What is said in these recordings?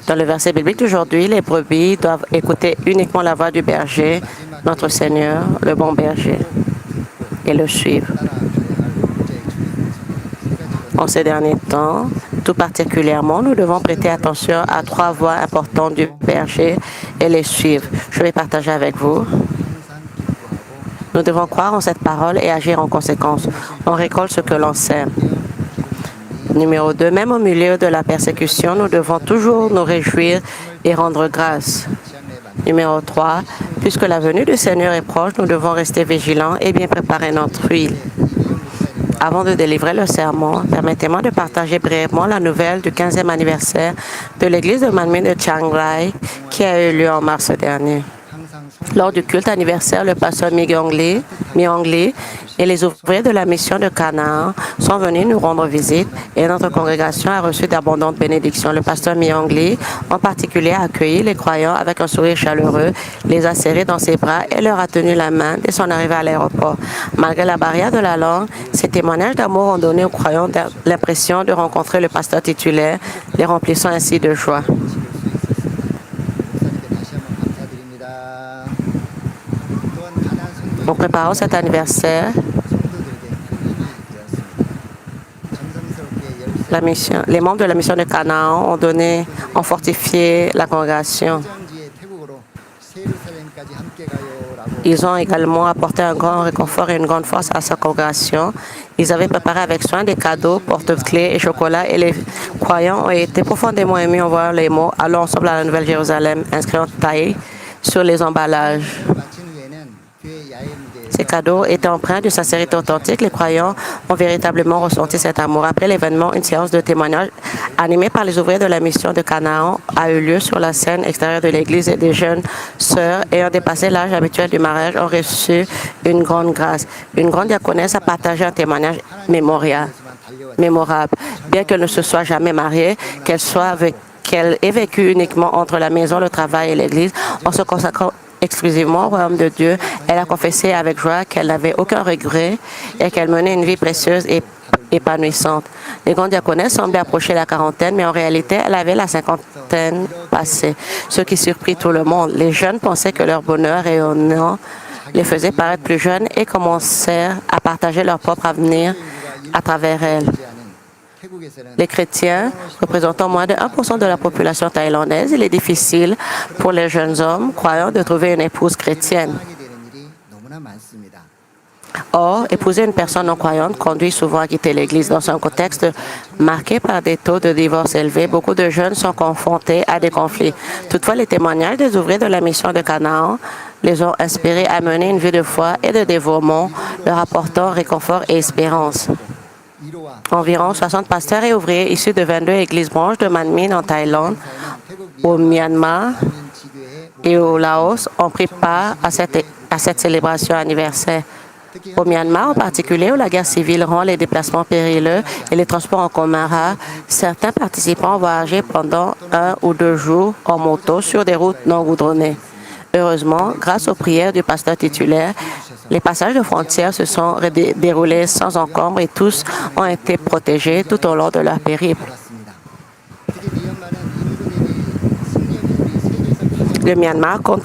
Dans le verset biblique d'aujourd'hui, les brebis doivent écouter uniquement la voix du berger, notre Seigneur, le bon berger, et le suivre. En ces derniers temps, tout particulièrement, nous devons prêter attention à 3 voix importantes du berger et les suivre. Je vais partager avec vous. Nous devons croire en cette parole et agir en conséquence. On récolte ce que l'on sème. Numéro 2, même au milieu de la persécution, nous devons toujours nous réjouir et rendre grâce. Numéro 3, puisque la venue du Seigneur est proche, nous devons rester vigilants et bien préparer notre huile. Avant de délivrer le sermon, permettez-moi de partager brièvement la nouvelle du 15e anniversaire de l'église de Manmin de Chiang Rai qui a eu lieu en mars dernier. Lors du culte anniversaire, le pasteur Myung Lee et les ouvriers de la mission de Canaan sont venus nous rendre visite et notre congrégation a reçu d'abondantes bénédictions. Le pasteur Myung Lee, en particulier, a accueilli les croyants avec un sourire chaleureux, les a serrés dans ses bras et leur a tenu la main dès son arrivée à l'aéroport. Malgré la barrière de la langue, ces témoignages d'amour ont donné aux croyants l'impression de rencontrer le pasteur titulaire, les remplissant ainsi de joie. En préparant cet anniversaire, les membres de la mission de Canaan ont fortifié la congrégation. Ils ont également apporté un grand réconfort et une grande force à sa congrégation. Ils avaient préparé avec soin des cadeaux, porte-clés et chocolat et les croyants ont été profondément émus en voyant les mots « Allons ensemble à la Nouvelle-Jérusalem » inscrits en taille sur les emballages. Ces cadeaux étaient empreints d'une sincérité authentique. Les croyants ont véritablement ressenti cet amour. Après l'événement, une séance de témoignages animée par les ouvriers de la mission de Canaan a eu lieu sur la scène extérieure de l'église et des jeunes sœurs ayant dépassé l'âge habituel du mariage ont reçu une grande grâce. Une grande diaconesse a partagé un témoignage mémorable. Bien qu'elle ne se soit jamais mariée, qu'elle ait vécu uniquement entre la maison, le travail et l'église, en se consacrant exclusivement au royaume de Dieu, elle a confessé avec joie qu'elle n'avait aucun regret et qu'elle menait une vie précieuse et épanouissante. Les grandes diaconesses semblaient approcher la quarantaine, mais en réalité, elle avait la cinquantaine passée, ce qui surprit tout le monde. Les jeunes pensaient que leur bonheur rayonnant les faisait paraître plus jeunes et commencèrent à partager leur propre avenir à travers elle. Les chrétiens représentant moins de 1% de la population thaïlandaise, il est difficile pour les jeunes hommes croyants de trouver une épouse chrétienne. Or, épouser une personne non croyante conduit souvent à quitter l'Église. Dans un contexte marqué par des taux de divorce élevés, beaucoup de jeunes sont confrontés à des conflits. Toutefois, les témoignages des ouvriers de la mission de Canaan les ont inspirés à mener une vie de foi et de dévouement, leur apportant réconfort et espérance. Environ 60 pasteurs et ouvriers issus de 22 églises branches de Manmin en Thaïlande, au Myanmar et au Laos ont pris part à cette célébration anniversaire. Au Myanmar en particulier, où la guerre civile rend les déplacements périlleux et les transports en commun rares, certains participants ont voyagé pendant 1 ou 2 jours en moto sur des routes non goudronnées. Heureusement, grâce aux prières du pasteur titulaire, les passages de frontières se sont déroulés sans encombre et tous ont été protégés tout au long de leur périple. Le Myanmar compte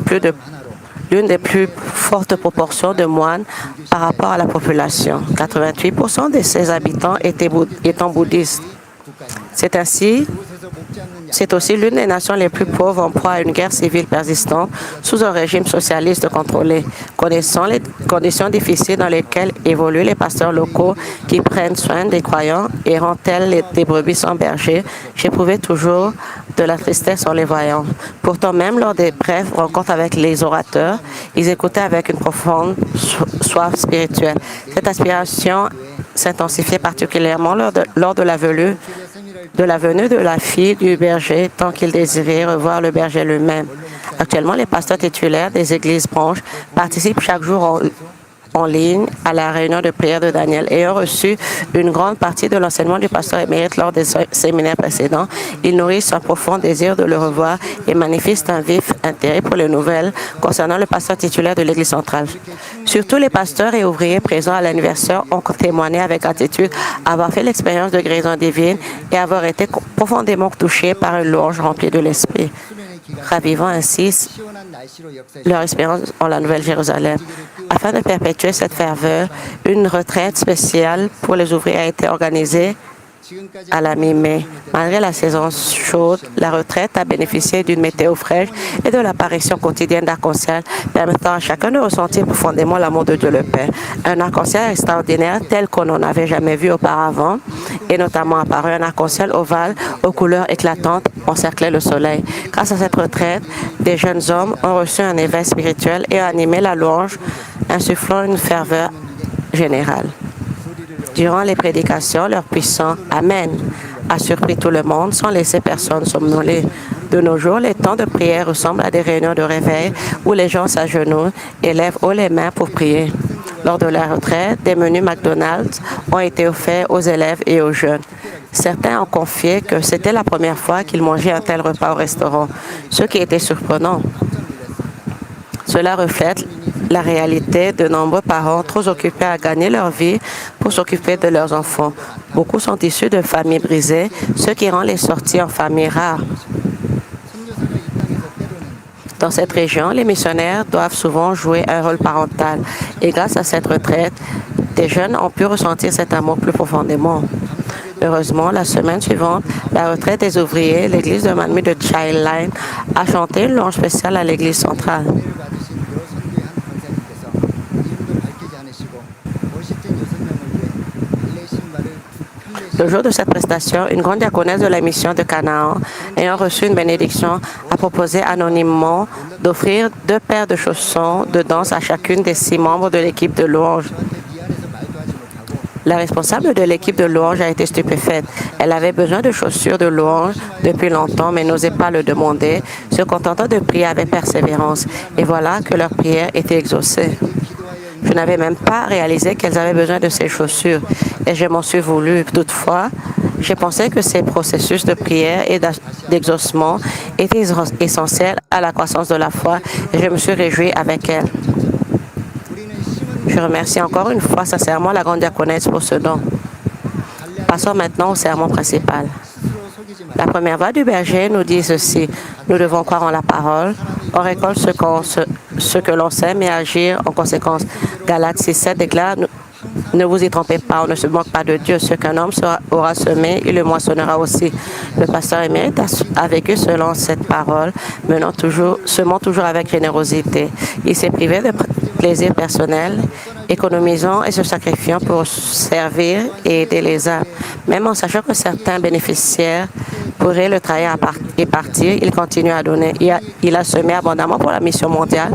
l'une des plus fortes proportions de moines par rapport à la population. 88% de ses habitants étant bouddhistes. C'est aussi l'une des nations les plus pauvres en proie à une guerre civile persistante sous un régime socialiste contrôlé. Connaissant les conditions difficiles dans lesquelles évoluent les pasteurs locaux qui prennent soin des croyants et rendent-elles des brebis sans berger, j'éprouvais toujours de la tristesse en les voyant. Pourtant, même lors des brèves rencontres avec les orateurs, ils écoutaient avec une profonde soif spirituelle. Cette aspiration s'intensifiait particulièrement lors de la venue de la fille du berger, tant qu'il désirait revoir le berger lui-même. Actuellement, les pasteurs titulaires des églises branches participent chaque jour en ligne à la réunion de prière de Daniel. Ayant reçu une grande partie de l'enseignement du pasteur émérite lors des séminaires précédents, ils nourrissent un profond désir de le revoir et manifestent un vif intérêt pour les nouvelles concernant le pasteur titulaire de l'Église centrale. Surtout les pasteurs et ouvriers présents à l'anniversaire ont témoigné avec gratitude avoir fait l'expérience de guérison divine et avoir été profondément touchés par une louange remplie de l'Esprit, ravivant ainsi leur expérience en la Nouvelle-Jérusalem. Afin de perpétuer cette ferveur, une retraite spéciale pour les ouvriers a été organisée à la mi-mai. Malgré la saison chaude, la retraite a bénéficié d'une météo fraîche et de l'apparition quotidienne d'arc-en-ciel, permettant à chacun de ressentir profondément l'amour de Dieu le Père. Un arc-en-ciel extraordinaire tel qu'on n'en avait jamais vu auparavant, et notamment apparu un arc-en-ciel ovale aux couleurs éclatantes encerclait le soleil. Grâce à cette retraite, des jeunes hommes ont reçu un éveil spirituel et ont animé la louange, insufflant une ferveur générale. Durant les prédications, leur puissant « Amen » a surpris tout le monde sans laisser personne somnoler. De nos jours, les temps de prière ressemblent à des réunions de réveil où les gens s'agenouillent et lèvent haut les mains pour prier. Lors de la retraite, des menus McDonald's ont été offerts aux élèves et aux jeunes. Certains ont confié que c'était la première fois qu'ils mangeaient un tel repas au restaurant, ce qui était surprenant. Cela reflète la réalité de nombreux parents trop occupés à gagner leur vie pour s'occuper de leurs enfants. Beaucoup sont issus de familles brisées, ce qui rend les sorties en famille rares. Dans cette région, les missionnaires doivent souvent jouer un rôle parental et grâce à cette retraite, des jeunes ont pu ressentir cet amour plus profondément. Heureusement, la semaine suivante, la retraite des ouvriers, l'église de Manmi de Childline a chanté une louange spéciale à l'église centrale. Le jour de cette prestation, une grande diaconesse de la mission de Canaan, ayant reçu une bénédiction, a proposé anonymement d'offrir 2 paires de chaussons de danse à chacune des 6 membres de l'équipe de louange. La responsable de l'équipe de louange a été stupéfaite. Elle avait besoin de chaussures de louange depuis longtemps, mais n'osait pas le demander, se contentant de prier avec persévérance. Et voilà que leur prière était exaucée. Je n'avais même pas réalisé qu'elles avaient besoin de ces chaussures et je m'en suis voulu. Toutefois, j'ai pensé que ces processus de prière et d'exaucement étaient essentiels à la croissance de la foi et je me suis réjoui avec elles. Je remercie encore une fois sincèrement la grande diaconesse pour ce don. Passons maintenant au sermon principal. La première voix du berger nous dit ceci: nous devons croire en la parole, on récolte ce que l'on sème et agir en conséquence. Galates 6:7 déclare: ne vous y trompez pas, on ne se moque pas de Dieu. Ce qu'un homme aura semé, il le moissonnera aussi. Le pasteur émérite a vécu selon cette parole, semant toujours avec générosité. Il s'est privé de plaisir personnel, économisant et se sacrifiant pour servir et aider les âmes. Même en sachant que certains bénéficiaires pourraient le trahir et partir, il continue à donner. Il a semé abondamment pour la mission mondiale,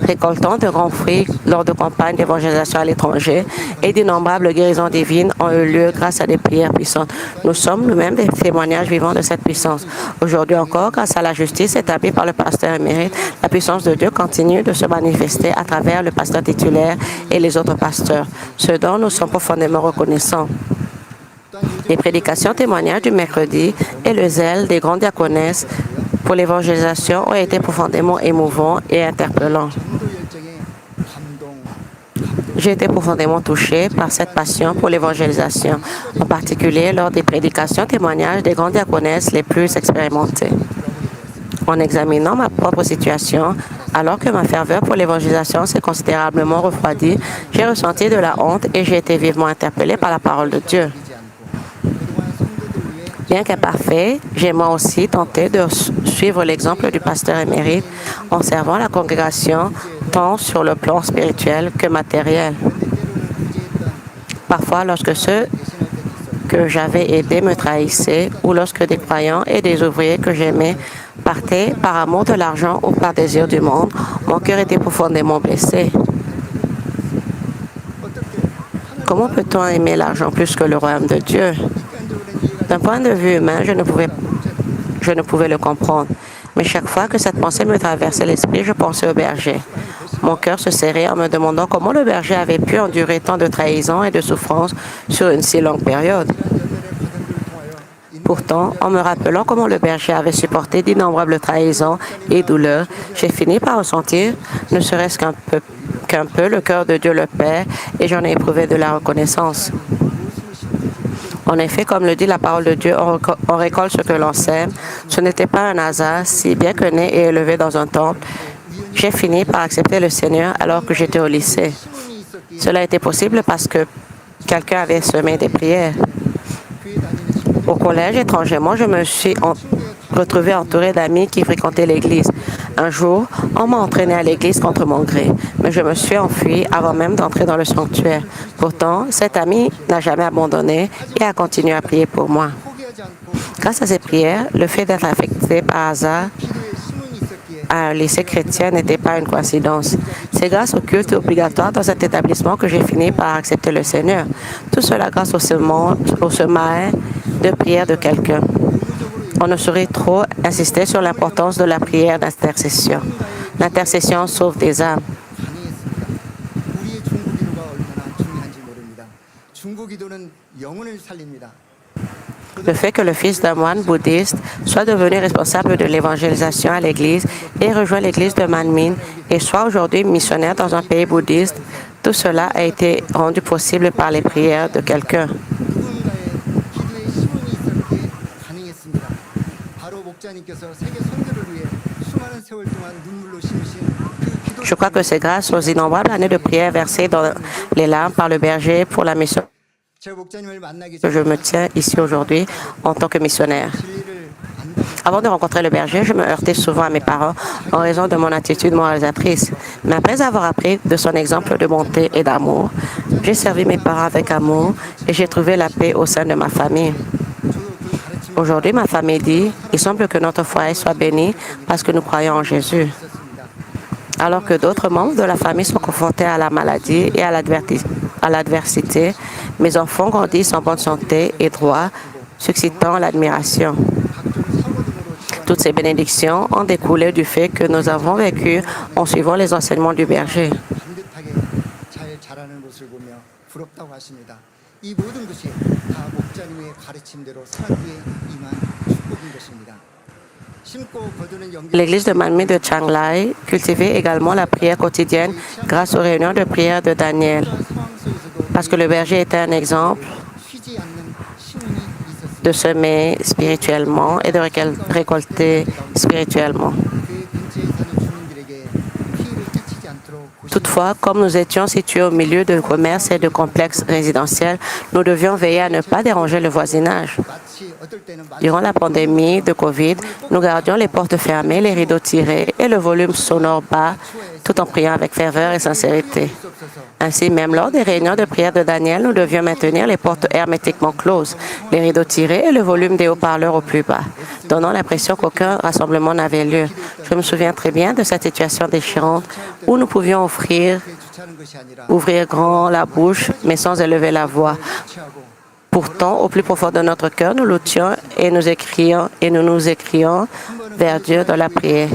récoltant de grands fruits lors de campagnes d'évangélisation à l'étranger et d'innombrables guérisons divines ont eu lieu grâce à des prières puissantes. Nous sommes nous-mêmes des témoignages vivants de cette puissance. Aujourd'hui encore, grâce à la justice établie par le pasteur émérite, la puissance de Dieu continue de se manifester à travers le pasteur titulaire et les autres pasteurs, ce dont nous sommes profondément reconnaissants. Les prédications témoignages du mercredi et le zèle des grandes diaconesses pour l'évangélisation ont été profondément émouvants et interpellants. J'ai été profondément touché par cette passion pour l'évangélisation, en particulier lors des prédications témoignages des grandes diaconesses les plus expérimentées. En examinant ma propre situation, alors que ma ferveur pour l'évangélisation s'est considérablement refroidie, j'ai ressenti de la honte et j'ai été vivement interpellé par la parole de Dieu. Bien qu'imparfait, j'ai moi aussi tenté de suivre l'exemple du pasteur émérite en servant la congrégation tant sur le plan spirituel que matériel. Parfois, lorsque ceux que j'avais aidés me trahissaient ou lorsque des croyants et des ouvriers que j'aimais partaient par amour de l'argent ou par désir du monde, mon cœur était profondément blessé. Comment peut-on aimer l'argent plus que le royaume de Dieu? D'un point de vue humain, je ne pouvais le comprendre. Mais chaque fois que cette pensée me traversait l'esprit, je pensais au berger. Mon cœur se serrait en me demandant comment le berger avait pu endurer tant de trahison et de souffrance sur une si longue période. Pourtant, en me rappelant comment le berger avait supporté d'innombrables trahisons et douleurs, j'ai fini par ressentir, ne serait-ce qu'un peu, le cœur de Dieu le Père, et j'en ai éprouvé de la reconnaissance. En effet, comme le dit la parole de Dieu, on récolte ce que l'on sème. Ce n'était pas un hasard, si bien que né et élevé dans un temple, j'ai fini par accepter le Seigneur alors que j'étais au lycée. Cela était possible parce que quelqu'un avait semé des prières. Au collège, étrangement, je me suis retrouvée entourée d'amis qui fréquentaient l'église. Un jour, on m'a entraînée à l'église contre mon gré, mais je me suis enfuie avant même d'entrer dans le sanctuaire. Pourtant, cet ami n'a jamais abandonné et a continué à prier pour moi. Grâce à ces prières, le fait d'être affecté par hasard à un lycée chrétien n'était pas une coïncidence. C'est grâce au culte obligatoire dans cet établissement que j'ai fini par accepter le Seigneur. Tout cela grâce au semain de prière de quelqu'un. On ne saurait trop insister sur l'importance de la prière d'intercession. L'intercession sauve des âmes. Le fait que le fils d'un moine bouddhiste soit devenu responsable de l'évangélisation à l'Église et rejoint l'Église de Manmin et soit aujourd'hui missionnaire dans un pays bouddhiste, tout cela a été rendu possible par les prières de quelqu'un. Je crois que c'est grâce aux innombrables années de prières versées dans les larmes par le berger pour la mission que je me tiens ici aujourd'hui en tant que missionnaire. Avant de rencontrer le berger, je me heurtais souvent à mes parents en raison de mon attitude moralisatrice. Mais après avoir appris de son exemple de bonté et d'amour, j'ai servi mes parents avec amour et j'ai trouvé la paix au sein de ma famille. Aujourd'hui, ma famille dit, il semble que notre foyer soit béni parce que nous croyons en Jésus. Alors que d'autres membres de la famille sont confrontés à la maladie et à l'adversité, mes enfants grandissent en bonne santé et droit, suscitant l'admiration. Toutes ces bénédictions ont découlé du fait que nous avons vécu en suivant les enseignements du berger. L'église de Manmin de Chiang Lai cultivait également la prière quotidienne grâce aux réunions de prière de Daniel. Parce que le berger était un exemple de semer spirituellement et de récolter spirituellement. Toutefois, comme nous étions situés au milieu de commerces et de complexes résidentiels, nous devions veiller à ne pas déranger le voisinage. Durant la pandémie de COVID, nous gardions les portes fermées, les rideaux tirés et le volume sonore bas, tout en priant avec ferveur et sincérité. Ainsi, même lors des réunions de prière de Daniel, nous devions maintenir les portes hermétiquement closes, les rideaux tirés et le volume des haut-parleurs au plus bas, donnant l'impression qu'aucun rassemblement n'avait lieu. Je me souviens très bien de cette situation déchirante où nous pouvions ouvrir grand la bouche, mais sans élever la voix. Pourtant, au plus profond de notre cœur, nous luttions et nous écrions vers Dieu dans la prière.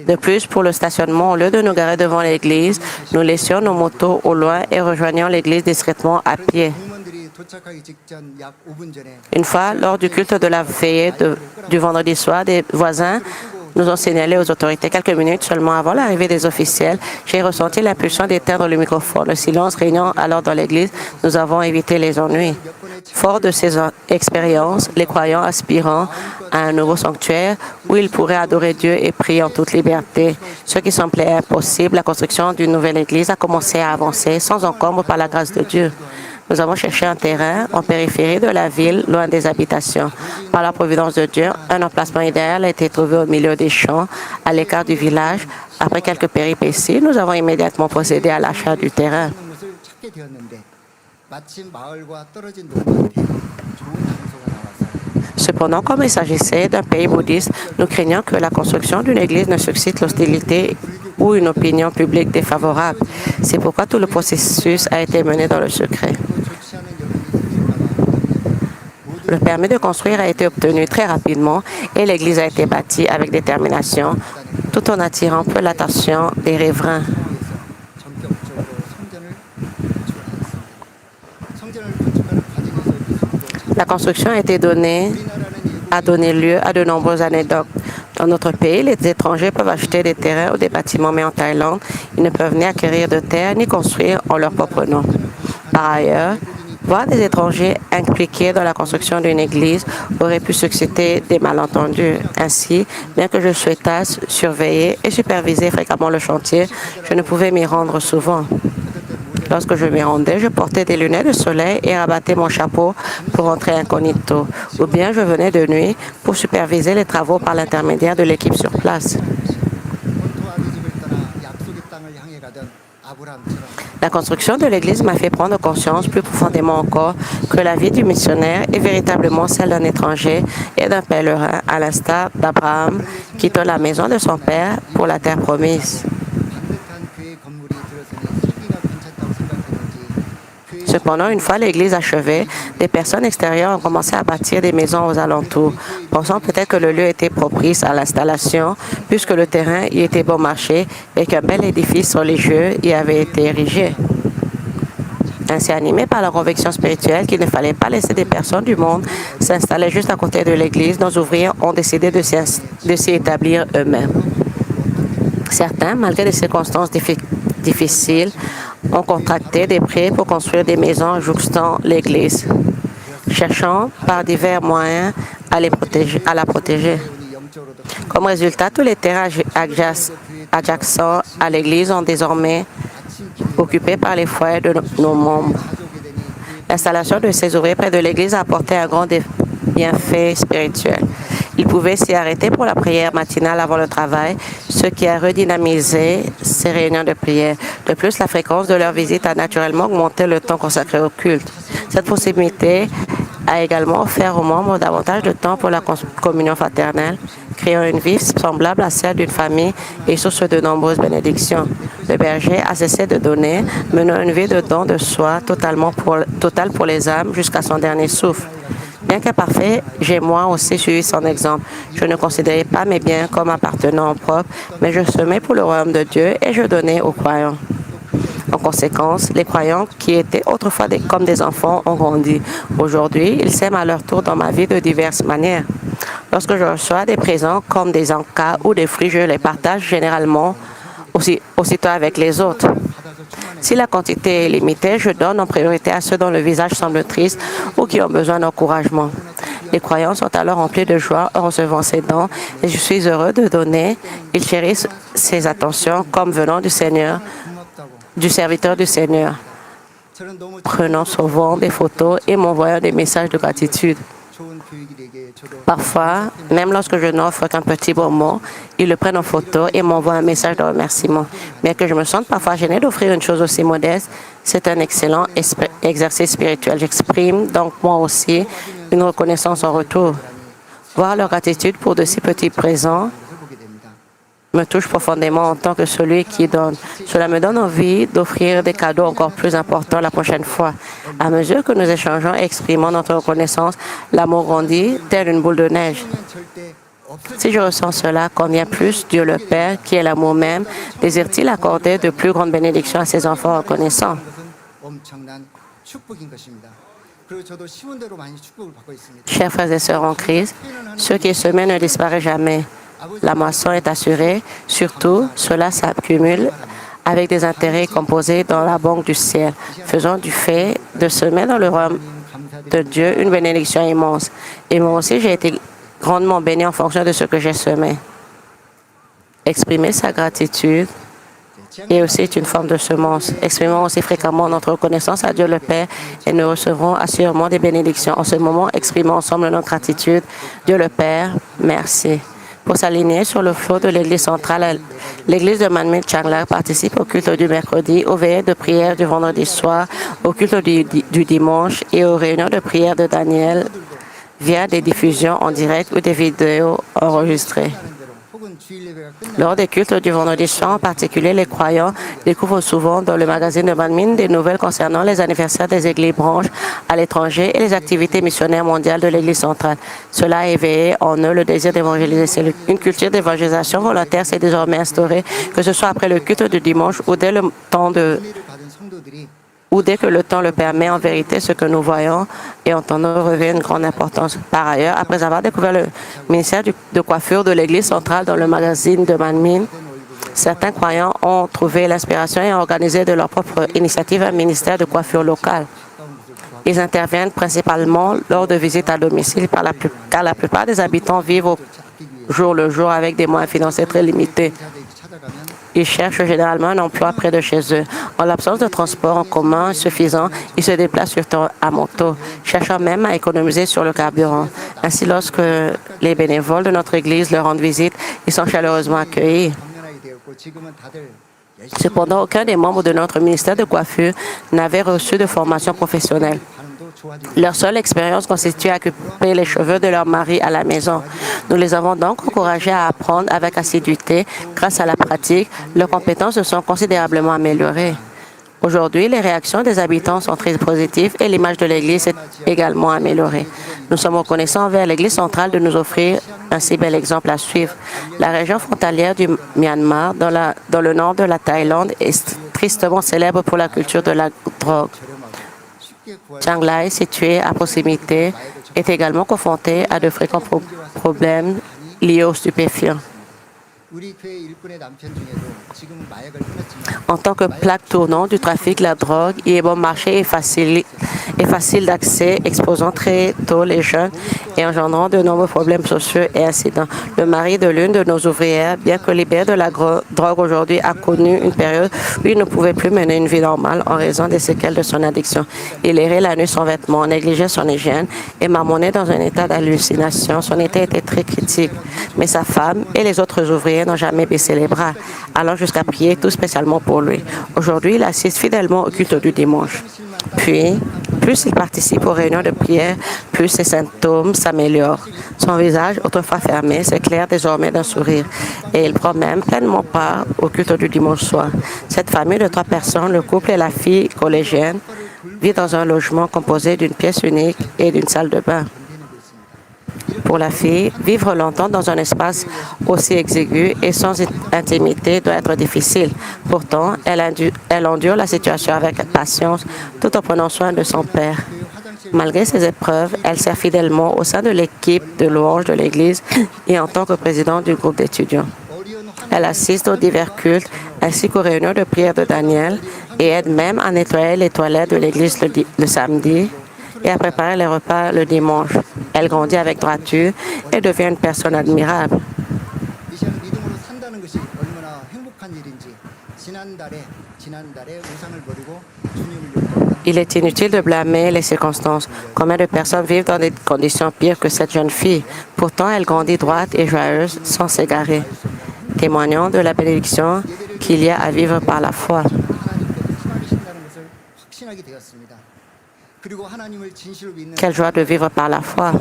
De plus, pour le stationnement, au lieu de nous garer devant l'église, nous laissions nos motos au loin et rejoignions l'église discrètement à pied. Une fois, lors du culte de la veillée du vendredi soir, des voisins nous ont signalé aux autorités quelques minutes seulement avant l'arrivée des officiels. J'ai ressenti l'impulsion d'éteindre le microphone. Le silence régnant alors dans l'église, nous avons évité les ennuis. Fort de ces expériences, les croyants aspirant à un nouveau sanctuaire où ils pourraient adorer Dieu et prier en toute liberté. Ce qui semblait impossible, la construction d'une nouvelle église a commencé à avancer sans encombre par la grâce de Dieu. Nous avons cherché un terrain en périphérie de la ville, loin des habitations. Par la providence de Dieu, un emplacement idéal a été trouvé au milieu des champs, à l'écart du village. Après quelques péripéties, nous avons immédiatement procédé à l'achat du terrain. Cependant, comme il s'agissait d'un pays bouddhiste, nous craignons que la construction d'une église ne suscite l'hostilité ou une opinion publique défavorable. C'est pourquoi tout le processus a été mené dans le secret. Le permis de construire a été obtenu très rapidement et l'église a été bâtie avec détermination, tout en attirant peu l'attention des riverains. La construction a donné lieu à de nombreuses anecdotes. Dans notre pays, les étrangers peuvent acheter des terrains ou des bâtiments, mais en Thaïlande, ils ne peuvent ni acquérir de terre ni construire en leur propre nom. Par ailleurs, voir des étrangers impliqués dans la construction d'une église aurait pu susciter des malentendus. Ainsi, bien que je souhaitasse surveiller et superviser fréquemment le chantier, je ne pouvais m'y rendre souvent. Lorsque je m'y rendais, je portais des lunettes de soleil et rabattais mon chapeau pour entrer incognito. Ou bien je venais de nuit pour superviser les travaux par l'intermédiaire de l'équipe sur place. La construction de l'Église m'a fait prendre conscience plus profondément encore que la vie du missionnaire est véritablement celle d'un étranger et d'un pèlerin, à l'instar d'Abraham quittant la maison de son père pour la terre promise. Cependant, une fois l'église achevée, des personnes extérieures ont commencé à bâtir des maisons aux alentours, pensant peut-être que le lieu était propice à l'installation, puisque le terrain y était bon marché et qu'un bel édifice religieux y avait été érigé. Ainsi animés par la conviction spirituelle qu'il ne fallait pas laisser des personnes du monde s'installer juste à côté de l'église, nos ouvriers ont décidé de s'y établir eux-mêmes. Certains, malgré des circonstances difficiles, ont contracté des prêts pour construire des maisons jouxtant l'église, cherchant par divers moyens à la protéger. Comme résultat, tous les terrains adjacents à l'église sont désormais occupés par les foyers de nos membres. L'installation de ces ouvriers près de l'église a apporté un grand bienfait spirituel. Ils pouvaient s'y arrêter pour la prière matinale avant le travail, ce qui a redynamisé ces réunions de prière. De plus, la fréquence de leur visite a naturellement augmenté le temps consacré au culte. Cette possibilité a également offert aux membres davantage de temps pour la communion fraternelle, créant une vie semblable à celle d'une famille et source de nombreuses bénédictions. Le berger a cessé de donner, menant une vie de don de soi totale pour les âmes jusqu'à son dernier souffle. Bien qu'imparfait, j'ai moi aussi suivi son exemple. Je ne considérais pas mes biens comme appartenant en propre, mais je semais pour le royaume de Dieu et je donnais aux croyants. En conséquence, les croyants qui étaient autrefois comme des enfants ont grandi. Aujourd'hui, ils s'aiment à leur tour dans ma vie de diverses manières. Lorsque je reçois des présents comme des encas ou des fruits, je les partage généralement aussitôt avec les autres. Si la quantité est limitée, je donne en priorité à ceux dont le visage semble triste ou qui ont besoin d'encouragement. Les croyants sont alors remplis de joie en recevant ces dons et je suis heureux de donner. Ils chérissent ces attentions comme venant du Seigneur, du serviteur du Seigneur, prenant souvent des photos et m'envoyant des messages de gratitude. Parfois, même lorsque je n'offre qu'un petit bonbon, ils le prennent en photo et m'envoient un message de remerciement. Bien que je me sente parfois gênée d'offrir une chose aussi modeste, c'est un excellent exercice spirituel. J'exprime donc moi aussi une reconnaissance en retour. Voir leur gratitude pour de si petits présents me touche profondément en tant que celui qui donne. Cela me donne envie d'offrir des cadeaux encore plus importants la prochaine fois. À mesure que nous échangeons et exprimons notre reconnaissance, l'amour grandit telle une boule de neige. Si je ressens cela, combien plus Dieu le Père, qui est l'amour même, désire-t-il accorder de plus grandes bénédictions à ses enfants reconnaissants? Chers frères et sœurs en Christ, ceux qui sèment ne disparaît jamais. La moisson est assurée. Surtout, cela s'accumule avec des intérêts composés dans la banque du ciel, faisant du fait de semer dans le royaume de Dieu une bénédiction immense. Et moi aussi, j'ai été grandement béni en fonction de ce que j'ai semé. Exprimer sa gratitude est aussi une forme de semence. Exprimons aussi fréquemment notre reconnaissance à Dieu le Père et nous recevrons assurément des bénédictions. En ce moment, exprimons ensemble notre gratitude. Dieu le Père, merci. Pour s'aligner sur le flot de l'Église centrale, l'Église de Manmin Changlar participe au culte du mercredi, aux veillées de prière du vendredi soir, au culte du dimanche et aux réunions de prière de Daniel via des diffusions en direct ou des vidéos enregistrées. Lors des cultes du vendredi soir, en particulier, les croyants découvrent souvent dans le magazine de Banmin des nouvelles concernant les anniversaires des églises branches à l'étranger et les activités missionnaires mondiales de l'Église centrale. Cela a éveillé en eux le désir d'évangéliser. Une culture d'évangélisation volontaire s'est désormais instaurée, que ce soit après le culte du dimanche ou dès que le temps le permet. En vérité, ce que nous voyons et entendons revêt une grande importance. Par ailleurs, après avoir découvert le ministère de coiffure de l'Église centrale dans le magazine de Banmin, certains croyants ont trouvé l'inspiration et ont organisé de leur propre initiative un ministère de coiffure local. Ils interviennent principalement lors de visites à domicile car la plupart des habitants vivent au jour le jour avec des moyens financiers très limités. Ils cherchent généralement un emploi près de chez eux. En l'absence de transport en commun suffisant, ils se déplacent surtout à moto, cherchant même à économiser sur le carburant. Ainsi, lorsque les bénévoles de notre Église leur rendent visite, ils sont chaleureusement accueillis. Cependant, aucun des membres de notre ministère de coiffure n'avait reçu de formation professionnelle. Leur seule expérience consistait à couper les cheveux de leur mari à la maison. Nous les avons donc encouragés à apprendre avec assiduité. Grâce à la pratique, leurs compétences se sont considérablement améliorées. Aujourd'hui, les réactions des habitants sont très positives et l'image de l'Église est également améliorée. Nous sommes reconnaissants envers l'Église centrale de nous offrir un si bel exemple à suivre. La région frontalière du Myanmar, dans le nord de la Thaïlande, est tristement célèbre pour la culture de la drogue. Chiang Lai, situé à proximité, est également confronté à de fréquents problèmes liés aux stupéfiants. En tant que plaque tournante du trafic, la drogue y est bon marché et facile d'accès, exposant très tôt les jeunes et engendrant de nombreux problèmes sociaux et incidents. Le mari de l'une de nos ouvrières, bien que libéré de la drogue aujourd'hui, a connu une période où il ne pouvait plus mener une vie normale en raison des séquelles de son addiction. Il errait la nuit sans vêtements, négligeait son hygiène et marmonnait dans un état d'hallucination. Son état était très critique, mais sa femme et les autres ouvriers n'ont jamais baissé les bras, allant jusqu'à prier tout spécialement pour lui. Aujourd'hui, il assiste fidèlement au culte du dimanche. Puis, plus il participe aux réunions de prière, plus ses symptômes s'améliorent. Son visage, autrefois fermé, s'éclaire désormais d'un sourire et il prend même pleinement part au culte du dimanche soir. Cette famille de 3 personnes, le couple et la fille collégienne, vit dans un logement composé d'une pièce unique et d'une salle de bain. Pour la fille, vivre longtemps dans un espace aussi exigu et sans intimité doit être difficile. Pourtant, elle endure la situation avec patience tout en prenant soin de son père. Malgré ces épreuves, elle sert fidèlement au sein de l'équipe de louange de l'Église et en tant que présidente du groupe d'étudiants. Elle assiste aux divers cultes ainsi qu'aux réunions de prière de Daniel et aide même à nettoyer les toilettes de l'Église le samedi et à préparer les repas le dimanche. Elle grandit avec droiture et devient une personne admirable. Il est inutile de blâmer les circonstances. Combien de personnes vivent dans des conditions pires que cette jeune fille? Pourtant, elle grandit droite et joyeuse sans s'égarer, témoignant de la bénédiction qu'il y a à vivre par la foi. Quelle joie de vivre par la foi.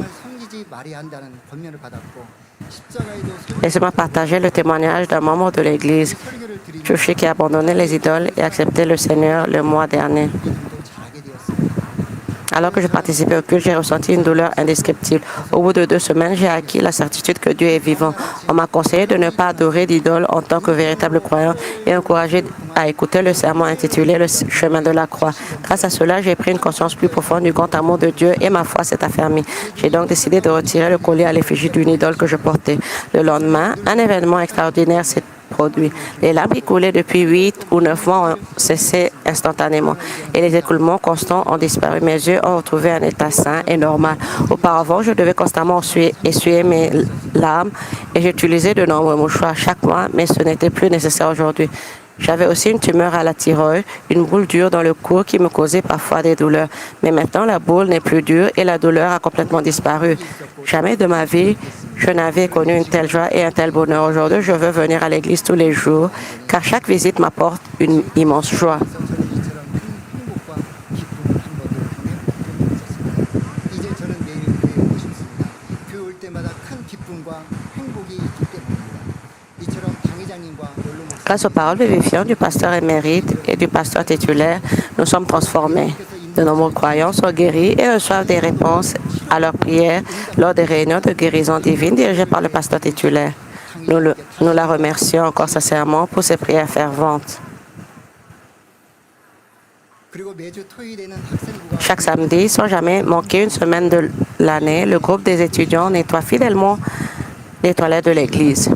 Laissez-moi partager le témoignage d'un membre de l'Église, Joshi, qui a abandonné les idoles et accepté le Seigneur le mois dernier. Alors que je participais au culte, j'ai ressenti une douleur indescriptible. Au bout de 2 semaines, j'ai acquis la certitude que Dieu est vivant. On m'a conseillé de ne pas adorer d'idole en tant que véritable croyant et encouragé à écouter le sermon intitulé Le chemin de la croix. Grâce à cela, j'ai pris une conscience plus profonde du grand amour de Dieu et ma foi s'est affermie. J'ai donc décidé de retirer le collier à l'effigie d'une idole que je portais. Le lendemain, un événement extraordinaire s'est produit. Les larmes qui coulaient depuis 8 ou 9 mois ont cessé instantanément et les écoulements constants ont disparu. Mes yeux ont retrouvé un état sain et normal. Auparavant, je devais constamment essuyer mes larmes et j'utilisais de nombreux mouchoirs chaque mois, mais ce n'était plus nécessaire aujourd'hui. J'avais aussi une tumeur à la thyroïde, une boule dure dans le cou qui me causait parfois des douleurs. Mais maintenant, la boule n'est plus dure et la douleur a complètement disparu. Jamais de ma vie, je n'avais connu une telle joie et un tel bonheur. Aujourd'hui, je veux venir à l'église tous les jours, car chaque visite m'apporte une immense joie. Grâce aux paroles vivifiantes du pasteur émérite et du pasteur titulaire, nous sommes transformés. De nombreux croyants sont guéris et reçoivent des réponses à leurs prières lors des réunions de guérison divine dirigées par le pasteur titulaire. Nous la remercions encore sincèrement pour ses prières ferventes. Chaque samedi, sans jamais manquer une semaine de l'année, le groupe des étudiants nettoie fidèlement les toilettes de l'église.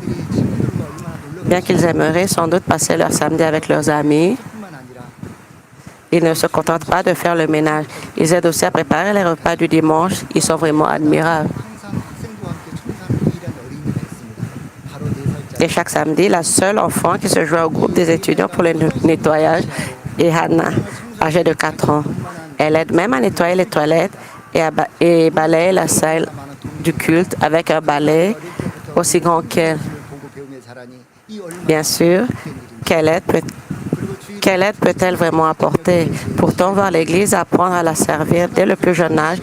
Bien qu'ils aimeraient sans doute passer leur samedi avec leurs amis, ils ne se contentent pas de faire le ménage. Ils aident aussi à préparer les repas du dimanche. Ils sont vraiment admirables. Et chaque samedi, la seule enfant qui se joint au groupe des étudiants pour le nettoyage est Hannah, âgée de 4 ans. Elle aide même à nettoyer les toilettes et balayer la salle du culte avec un balai aussi grand qu'elle. Bien sûr, quelle aide peut-elle vraiment apporter? Pourtant, voir l'Église apprendre à la servir dès le plus jeune âge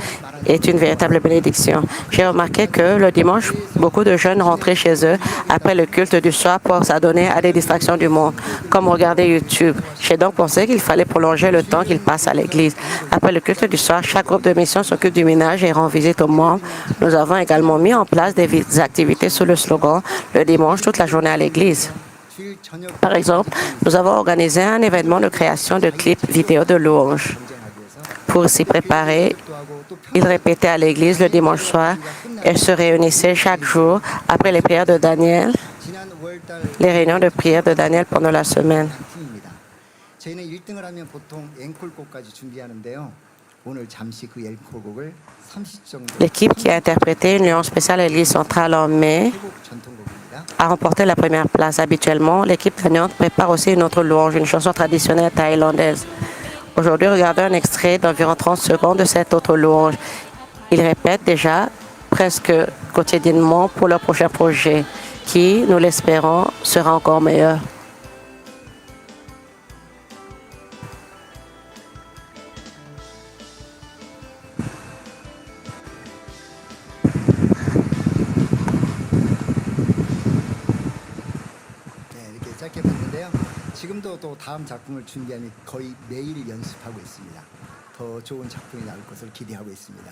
est une véritable bénédiction. J'ai remarqué que le dimanche, beaucoup de jeunes rentraient chez eux après le culte du soir pour s'adonner à des distractions du monde, comme regarder YouTube. J'ai donc pensé qu'il fallait prolonger le temps qu'ils passent à l'Église. Après le culte du soir, chaque groupe de mission s'occupe du ménage et rend visite aux membres. Nous avons également mis en place des activités sous le slogan « Le dimanche, toute la journée à l'Église ». Par exemple, nous avons organisé un événement de création de clips vidéo de louanges. Pour s'y préparer, ils répétaient à l'église le dimanche soir et se réunissaient chaque jour après les prières de Daniel, les réunions de prière de Daniel pendant la semaine. L'équipe qui a interprété une louange spéciale à l'église centrale en mai a remporté la première place. Habituellement, l'équipe gagnante prépare aussi une autre louange, une chanson traditionnelle thaïlandaise. Aujourd'hui, regardez un extrait d'environ 30 secondes de cette autre louange. Ils répètent déjà presque quotidiennement pour leur prochain projet, qui, nous l'espérons, sera encore meilleur. 지금도 또 다음 작품을 준비하며 거의 매일 연습하고 있습니다. 더 좋은 작품이 나올 것을 기대하고 있습니다.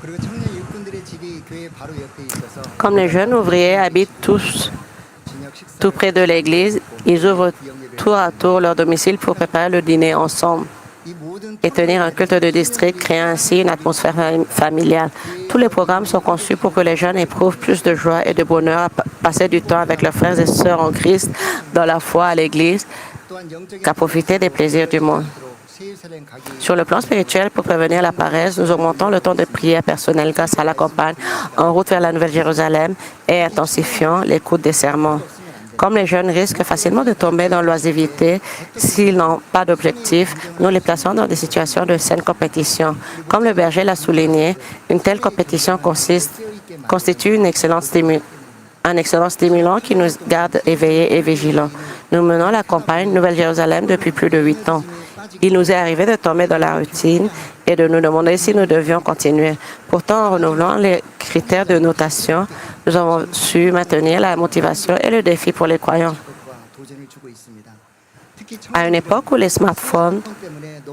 그리고 청년 일꾼들의 집이 교회 바로 옆에 있어서 Comme les jeunes ouvriers habitent tous tout près de l'église, ils ouvrent tour à tour leur domicile pour préparer le dîner ensemble et tenir un culte de district, créant ainsi une atmosphère familiale. Tous les programmes sont conçus pour que les jeunes éprouvent plus de joie et de bonheur à passer du temps avec leurs frères et sœurs en Christ dans la foi à l'Église qu'à profiter des plaisirs du monde. Sur le plan spirituel, pour prévenir la paresse, nous augmentons le temps de prière personnel grâce à la campagne En route vers la Nouvelle-Jérusalem et intensifions l'écoute des sermons. Comme les jeunes risquent facilement de tomber dans l'oisiveté s'ils n'ont pas d'objectif, nous les plaçons dans des situations de saine compétition. Comme le berger l'a souligné, une telle compétition constitue un excellent stimulant qui nous garde éveillés et vigilants. Nous menons la campagne Nouvelle-Jérusalem depuis plus de 8 ans. Il nous est arrivé de tomber dans la routine et de nous demander si nous devions continuer. Pourtant, en renouvelant les critères de notation, nous avons su maintenir la motivation et le défi pour les croyants. À une époque où les smartphones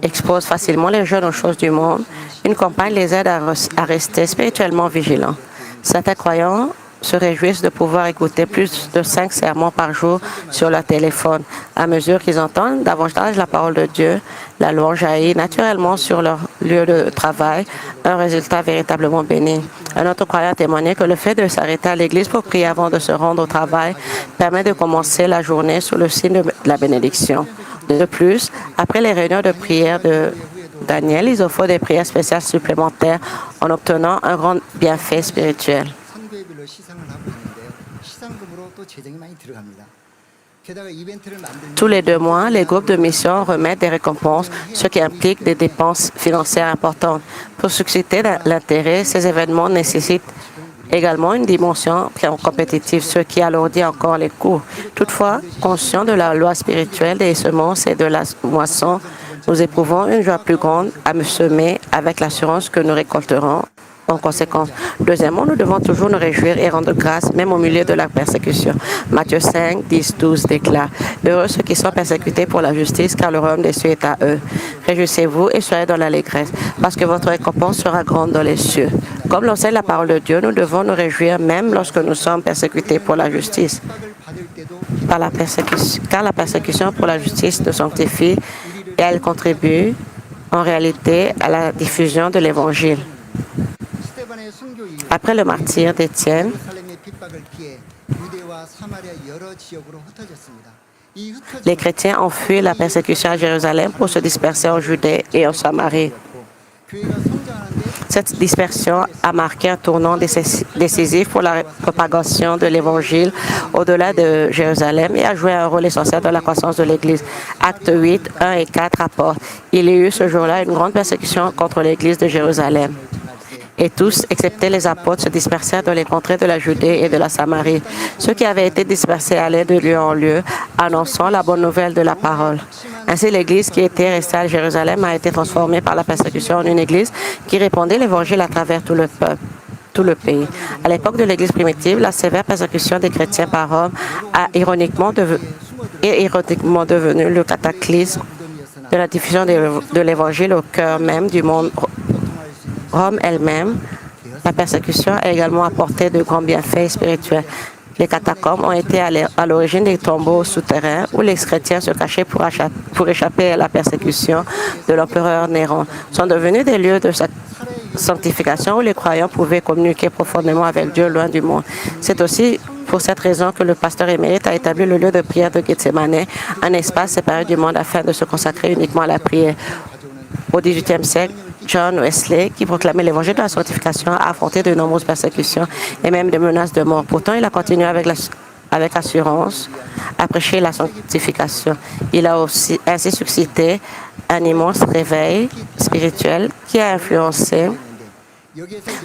exposent facilement les jeunes aux choses du monde, une campagne les aide à rester spirituellement vigilants. Certains croyants se réjouissent de pouvoir écouter plus de 5 sermons par jour sur leur téléphone. À mesure qu'ils entendent davantage la parole de Dieu, la louange jaillit naturellement sur leur lieu de travail, un résultat véritablement béni. Un autre croyant a témoigné que le fait de s'arrêter à l'église pour prier avant de se rendre au travail permet de commencer la journée sous le signe de la bénédiction. De plus, après les réunions de prière de Daniel, ils offrent des prières spéciales supplémentaires en obtenant un grand bienfait spirituel. Tous les 2 mois, les groupes de mission remettent des récompenses, ce qui implique des dépenses financières importantes. Pour susciter l'intérêt, ces événements nécessitent également une dimension compétitive, ce qui alourdit encore les coûts. Toutefois, conscients de la loi spirituelle des semences et de la moisson, nous éprouvons une joie plus grande à semer avec l'assurance que nous récolterons en conséquence. Deuxièmement, nous devons toujours nous réjouir et rendre grâce, même au milieu de la persécution. Matthieu 5, 10, 12 déclare « Heureux ceux qui sont persécutés pour la justice, car le royaume des cieux est à eux. Réjouissez-vous et soyez dans l'allégresse, parce que votre récompense sera grande dans les cieux. » Comme l'enseigne la parole de Dieu, nous devons nous réjouir même lorsque nous sommes persécutés pour la justice. Car la persécution pour la justice nous sanctifie et elle contribue en réalité à la diffusion de l'Évangile. Après le martyre d'Étienne, les chrétiens ont fui la persécution à Jérusalem pour se disperser en Judée et en Samarie. Cette dispersion a marqué un tournant décisif pour la propagation de l'Évangile au-delà de Jérusalem et a joué un rôle essentiel dans la croissance de l'Église. Actes 8, 1 et 4 rapportent « Il y eut ce jour-là une grande persécution contre l'Église de Jérusalem. Et tous, excepté les apôtres, se dispersèrent dans les contrées de la Judée et de la Samarie. Ceux qui avaient été dispersés allaient de lieu en lieu, annonçant la bonne nouvelle de la parole. Ainsi, l'Église qui était restée à Jérusalem a été transformée par la persécution en une Église qui répandait l'Évangile à travers tout le pays. À l'époque de l'Église primitive, la sévère persécution des chrétiens par Rome a ironiquement devenu le cataclysme de la diffusion de l'Évangile au cœur même du monde. Rome elle-même, la persécution a également apporté de grands bienfaits spirituels. Les catacombes ont été à l'origine des tombeaux souterrains où les chrétiens se cachaient pour échapper à la persécution de l'empereur Néron. Sont devenus des lieux de sanctification où les croyants pouvaient communiquer profondément avec Dieu loin du monde. C'est aussi pour cette raison que le pasteur émérite a établi le lieu de prière de Gethsémane, un espace séparé du monde afin de se consacrer uniquement à la prière. Au XVIIIe siècle, John Wesley, qui proclamait l'évangile de la sanctification, a affronté de nombreuses persécutions et même des menaces de mort. Pourtant, il a continué avec assurance à prêcher la sanctification. Il a aussi ainsi suscité un immense réveil spirituel qui a influencé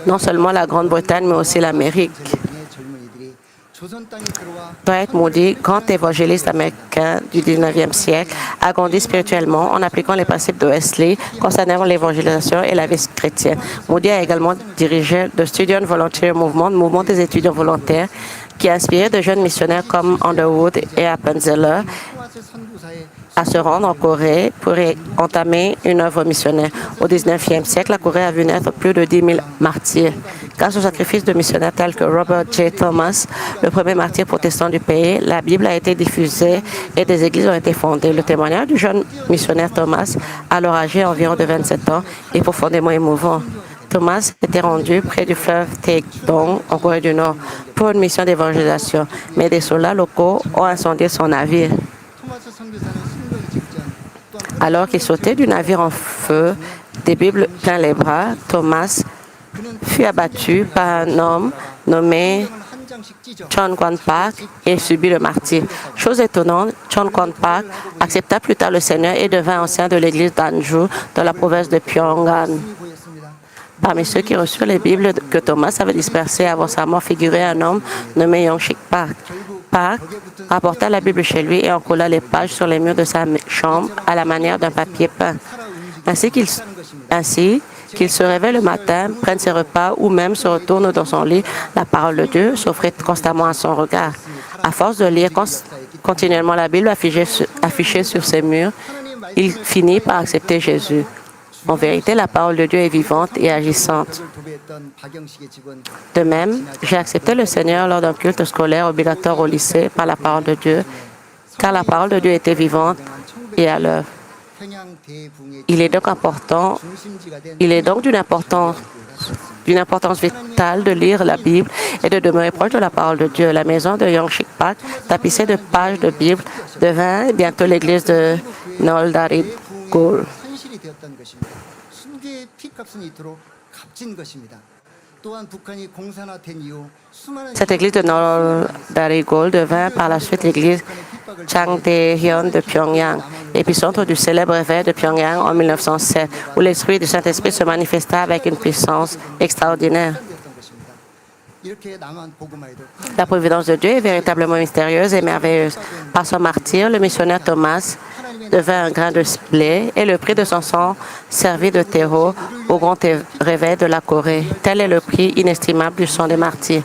non seulement la Grande-Bretagne, mais aussi l'Amérique. Dwight Moody, grand évangéliste américain du 19e siècle, a grandi spirituellement en appliquant les principes de Wesley concernant l'évangélisation et la vie chrétienne. Moody a également dirigé le Student Volunteer Movement, le mouvement des étudiants volontaires, qui a inspiré de jeunes missionnaires comme Underwood et Appenzeller à se rendre en Corée pour entamer une œuvre missionnaire. Au 19e siècle, la Corée a vu naître plus de 10 000 martyrs. Grâce aux sacrifices de missionnaires tels que Robert J. Thomas, le premier martyr protestant du pays, la Bible a été diffusée et des églises ont été fondées. Le témoignage du jeune missionnaire Thomas, alors âgé environ de 27 ans, est profondément émouvant. Thomas était rendu près du fleuve Taedong, en Corée du Nord, pour une mission d'évangélisation, mais des soldats locaux ont incendié son navire. Alors qu'il sautait du navire en feu, des Bibles plein les bras, Thomas fut abattu par un homme nommé Chon Kwan Park et subit le martyre. Chose étonnante, Chon Kwan Park accepta plus tard le Seigneur et devint ancien de l'église d'Anju dans la province de Pyongan. Parmi ceux qui reçurent les Bibles que Thomas avait dispersées avant sa mort figurait un homme nommé Yongshik Park. Park rapporta la Bible chez lui et en colla les pages sur les murs de sa chambre à la manière d'un papier peint. Ainsi qu'il se réveille le matin, prenne ses repas ou même se retourne dans son lit, la parole de Dieu s'offrait constamment à son regard. À force de lire continuellement la Bible affichée sur ses murs, il finit par accepter Jésus. En vérité, la parole de Dieu est vivante et agissante. De même, j'ai accepté le Seigneur lors d'un culte scolaire obligatoire au lycée par la parole de Dieu, car la parole de Dieu était vivante et à l'œuvre. Il est donc d'une importance vitale de lire la Bible et de demeurer proche de la parole de Dieu. La maison de Yongshik Park, tapissée de pages de Bible, devint bientôt l'église de Noldarit-gol. Cette église de Noldarit-gol devint par la suite l'église Changdaehyun de Pyongyang, épicentre du célèbre réveil de Pyongyang en 1907, où l'esprit du Saint-Esprit se manifesta avec une puissance extraordinaire. La providence de Dieu est véritablement mystérieuse et merveilleuse. Par son martyre, le missionnaire Thomas devint un grain de blé et le prix de son sang servit de terreau au grand réveil de la Corée. Tel est le prix inestimable du sang des martyrs.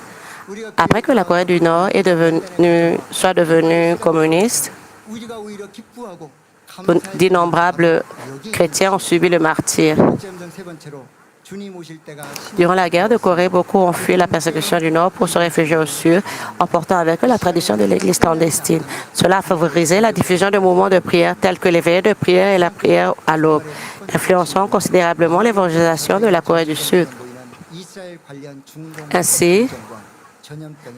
Après que la Corée du Nord soit devenue communiste, d'innombrables chrétiens ont subi le martyre. Durant la guerre de Corée, beaucoup ont fui la persécution du Nord pour se réfugier au Sud, emportant avec eux la tradition de l'Église clandestine. Cela a favorisé la diffusion de mouvements de prière tels que les veillées de prière et la prière à l'aube, influençant considérablement l'évangélisation de la Corée du Sud. Ainsi,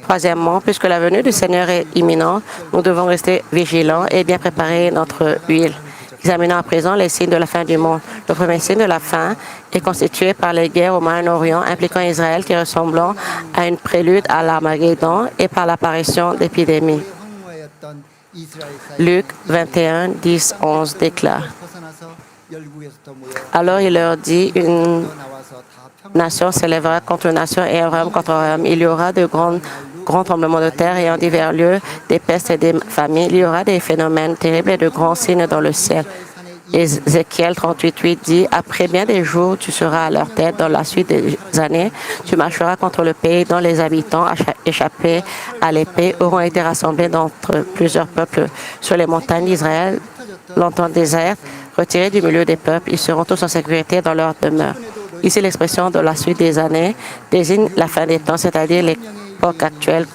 troisièmement, puisque la venue du Seigneur est imminente, nous devons rester vigilants et bien préparer notre huile. Examinons à présent les signes de la fin du monde. Le premier signe de la fin est constitué par les guerres au Moyen-Orient impliquant Israël qui ressemblant à une prélude à l'Armageddon et par l'apparition d'épidémies. Luc 21, 10, 11 déclare. Alors il leur dit, une nation s'élèvera contre nation et un royaume contre royaume. Il y aura de grands tremblements de terre et en divers lieux, des pestes et des famines. Il y aura des phénomènes terribles et de grands signes dans le ciel. Ézéchiel 38:8 dit, après bien des jours, tu seras à leur tête dans la suite des années. Tu marcheras contre le pays dont les habitants échappés à l'épée auront été rassemblés d'entre plusieurs peuples sur les montagnes d'Israël, longtemps désertes, retirés du milieu des peuples. Ils seront tous en sécurité dans leur demeure. Ici, l'expression de la suite des années désigne la fin des temps, c'est-à-dire l'époque actuelle,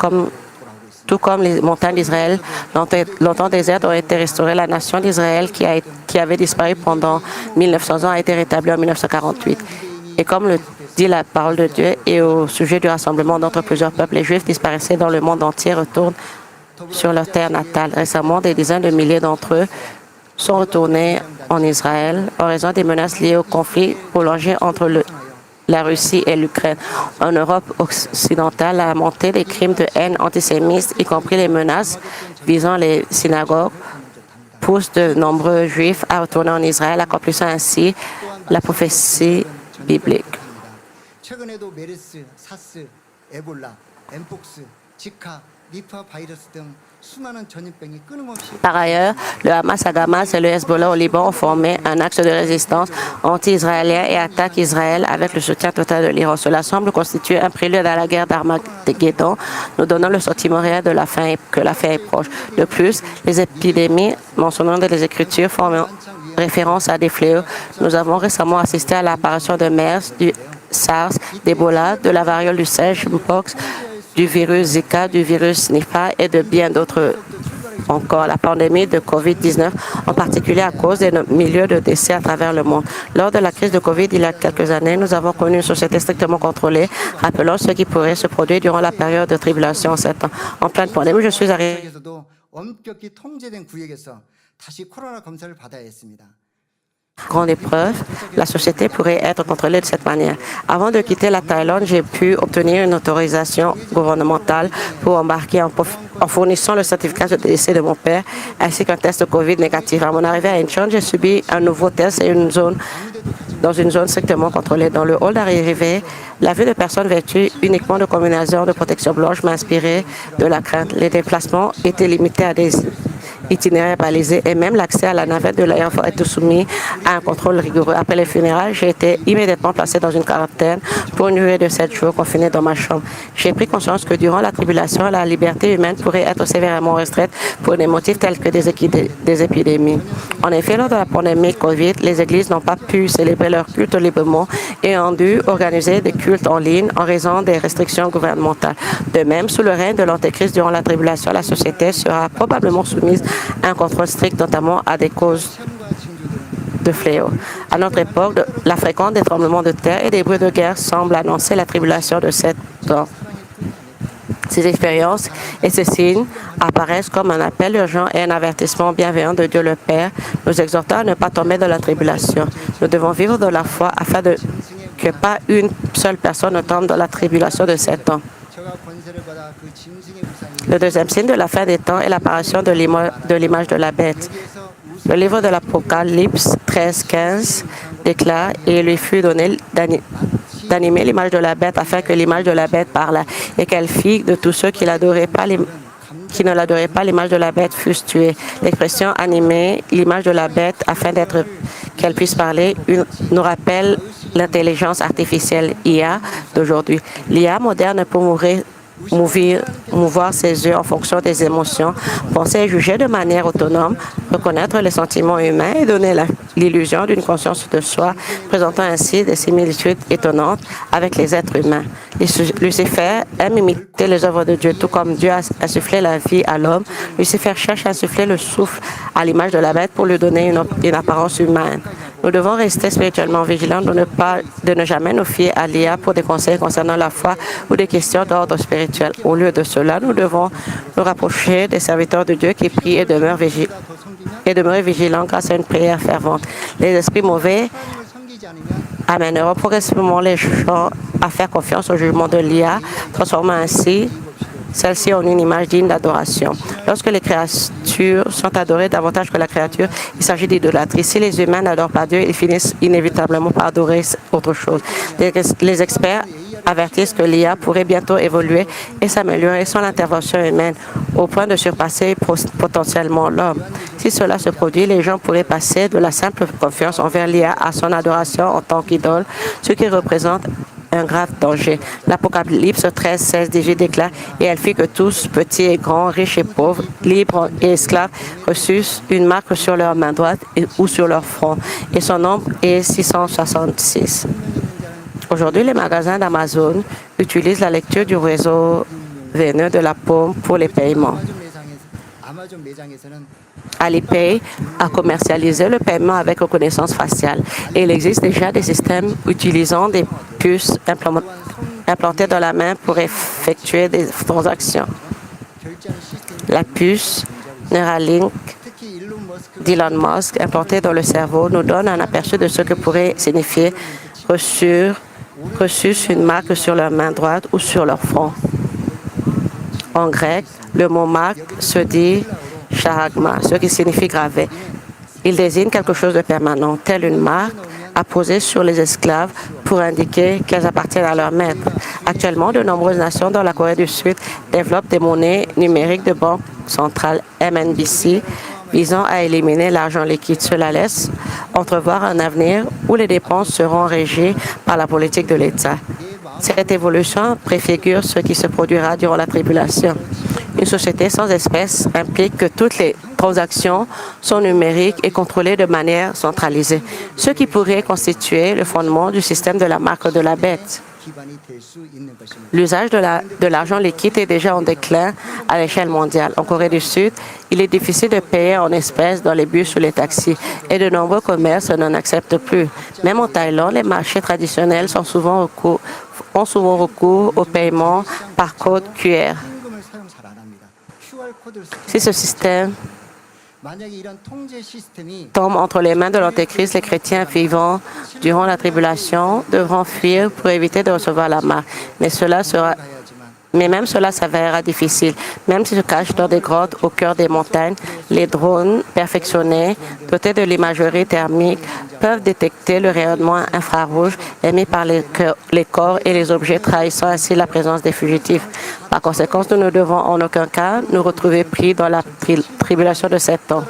tout comme les montagnes d'Israël, longtemps désertes, ont été restaurées. La nation d'Israël, qui avait disparu pendant 1900 ans, a été rétablie en 1948. Et comme le dit la parole de Dieu, et au sujet du rassemblement d'entre plusieurs peuples, les Juifs disparaissaient dans le monde entier retournent sur leur terre natale. Récemment, des dizaines de milliers d'entre eux sont retournés en Israël en raison des menaces liées au conflit prolongé entre la Russie et l'Ukraine. En Europe occidentale, la montée des crimes de haine antisémites, y compris les menaces visant les synagogues, pousse de nombreux Juifs à retourner en Israël, accomplissant ainsi la prophétie biblique. Par ailleurs, le Hamas à Damas et le Hezbollah au Liban ont formé un axe de résistance anti-israélien et attaquent Israël avec le soutien total de l'Iran. Cela semble constituer un prélude à la guerre d'Armageddon, nous donnant le sentiment réel de que la fin est proche. De plus, les épidémies mentionnées dans les Écritures font référence à des fléaux. Nous avons récemment assisté à l'apparition de MERS, du SARS, d'Ebola, de la variole du singe, Mpox, du virus Zika, du virus Nipah et de bien d'autres encore. La pandémie de COVID-19, en particulier à cause des milliers de décès à travers le monde. Lors de la crise de COVID, il y a quelques années, nous avons connu une société strictement contrôlée, rappelant ce qui pourrait se produire durant la période de tribulation en 7 ans. En pleine pandémie, je suis arrivé grande épreuve, la société pourrait être contrôlée de cette manière. Avant de quitter la Thaïlande, j'ai pu obtenir une autorisation gouvernementale pour embarquer en fournissant le certificat de décès de mon père ainsi qu'un test COVID négatif. À mon arrivée à Incheon, j'ai subi un nouveau test et dans une zone strictement contrôlée. Dans le hall d'arrivée, la vue de personnes vêtues uniquement de combinaisons de protection blanche m'a inspiré de la crainte. Les déplacements étaient limités à des itinéraires balisés et même l'accès à la navette de l'aéroport était soumis à un contrôle rigoureux. Après les funérailles, j'ai été immédiatement placé dans une quarantaine pour une durée de 7 jours confiné dans ma chambre. J'ai pris conscience que durant la tribulation, la liberté humaine pourrait être sévèrement restreinte pour des motifs tels que des épidémies. En effet, lors de la pandémie COVID, les églises n'ont pas pu célébrer leur culte librement et ont dû organiser des cultes en ligne en raison des restrictions gouvernementales. De même, sous le règne de l'Antéchrist durant la tribulation, la société sera probablement soumise à un contrôle strict, notamment à des causes de fléaux. À notre époque, la fréquence des tremblements de terre et des bruits de guerre semblent annoncer la tribulation de 7 ans. Ces expériences et ces signes apparaissent comme un appel urgent et un avertissement bienveillant de Dieu le Père, nous exhortant à ne pas tomber dans la tribulation. Nous devons vivre de la foi afin que pas une seule personne ne tombe dans la tribulation de 7 ans. Le deuxième signe de la fin des temps est l'apparition de l'image de la bête. Le livre de l'Apocalypse 13:15 déclare « Et il lui fut donné d'animer l'image de la bête afin que l'image de la bête parle et qu'elle fit de tous ceux qui ne l'adoraient pas l'image de la bête fussent tués. » L'expression « animer l'image de la bête afin qu'elle puisse parler, nous rappelle l'intelligence artificielle IA d'aujourd'hui. L'IA moderne peut mouvoir ses yeux en fonction des émotions, penser et juger de manière autonome, reconnaître les sentiments humains et donner l'illusion d'une conscience de soi, présentant ainsi des similitudes étonnantes avec les êtres humains. Lucifer aime imiter les œuvres de Dieu, tout comme Dieu a insufflé la vie à l'homme. Lucifer cherche à insuffler le souffle à l'image de la bête pour lui donner une apparence humaine. Nous devons rester spirituellement vigilants de ne jamais nous fier à l'IA pour des conseils concernant la foi ou des questions d'ordre spirituel. Au lieu de cela, nous devons nous rapprocher des serviteurs de Dieu qui prient et demeurer vigilants grâce à une prière fervente. Les esprits mauvais amèneront progressivement les gens à faire confiance au jugement de l'IA, transformant ainsi celle-ci en une image digne d'adoration. Lorsque les créatures sont adorées davantage que la créature, il s'agit d'idolâtrie. Si les humains n'adorent pas Dieu, ils finissent inévitablement par adorer autre chose. Les experts avertissent que l'IA pourrait bientôt évoluer et s'améliorer sans l'intervention humaine, au point de surpasser potentiellement l'homme. Si cela se produit, les gens pourraient passer de la simple confiance envers l'IA à son adoration en tant qu'idole, ce qui représente un grave danger. L'Apocalypse 13:16-18 déclare « Et elle fit que tous, petits et grands, riches et pauvres, libres et esclaves, reçussent une marque sur leur main droite ou sur leur front. Et son nombre est 666. » Aujourd'hui, les magasins d'Amazon utilisent la lecture du réseau veineux de la paume pour les paiements. Alipay a commercialisé le paiement avec reconnaissance faciale et il existe déjà des systèmes utilisant des puces implantées dans la main pour effectuer des transactions. La puce Neuralink d'Elon Musk implantée dans le cerveau nous donne un aperçu de ce que pourrait signifier reçu une marque sur leur main droite ou sur leur front. En grec, le mot marque se dit charagma, ce qui signifie gravé. Il désigne quelque chose de permanent, telle une marque apposée sur les esclaves pour indiquer qu'elles appartiennent à leur maître. Actuellement, de nombreuses nations, dont la Corée du Sud, développent des monnaies numériques de banque centrale MNBC visant à éliminer l'argent liquide. Cela laisse entrevoir un avenir où les dépenses seront régies par la politique de l'État. Cette évolution préfigure ce qui se produira durant la tribulation. Une société sans espèces implique que toutes les transactions sont numériques et contrôlées de manière centralisée, ce qui pourrait constituer le fondement du système de la marque de la bête. L'usage de l'argent liquide est déjà en déclin à l'échelle mondiale. En Corée du Sud, il est difficile de payer en espèces dans les bus ou les taxis et de nombreux commerces n'en acceptent plus. Même en Thaïlande, les marchés traditionnels ont souvent recours au paiement par code QR. Si ce système tombe entre les mains de l'Antéchrist, les chrétiens vivant durant la tribulation devront fuir pour éviter de recevoir la marque. Mais même cela s'avérera difficile. Même s'ils se cachent dans des grottes au cœur des montagnes, les drones perfectionnés, dotés de l'imagerie thermique, peuvent détecter le rayonnement infrarouge émis par les corps et les objets, trahissant ainsi la présence des fugitifs. Par conséquent, nous ne devons en aucun cas nous retrouver pris dans la tribulation de 7 ans.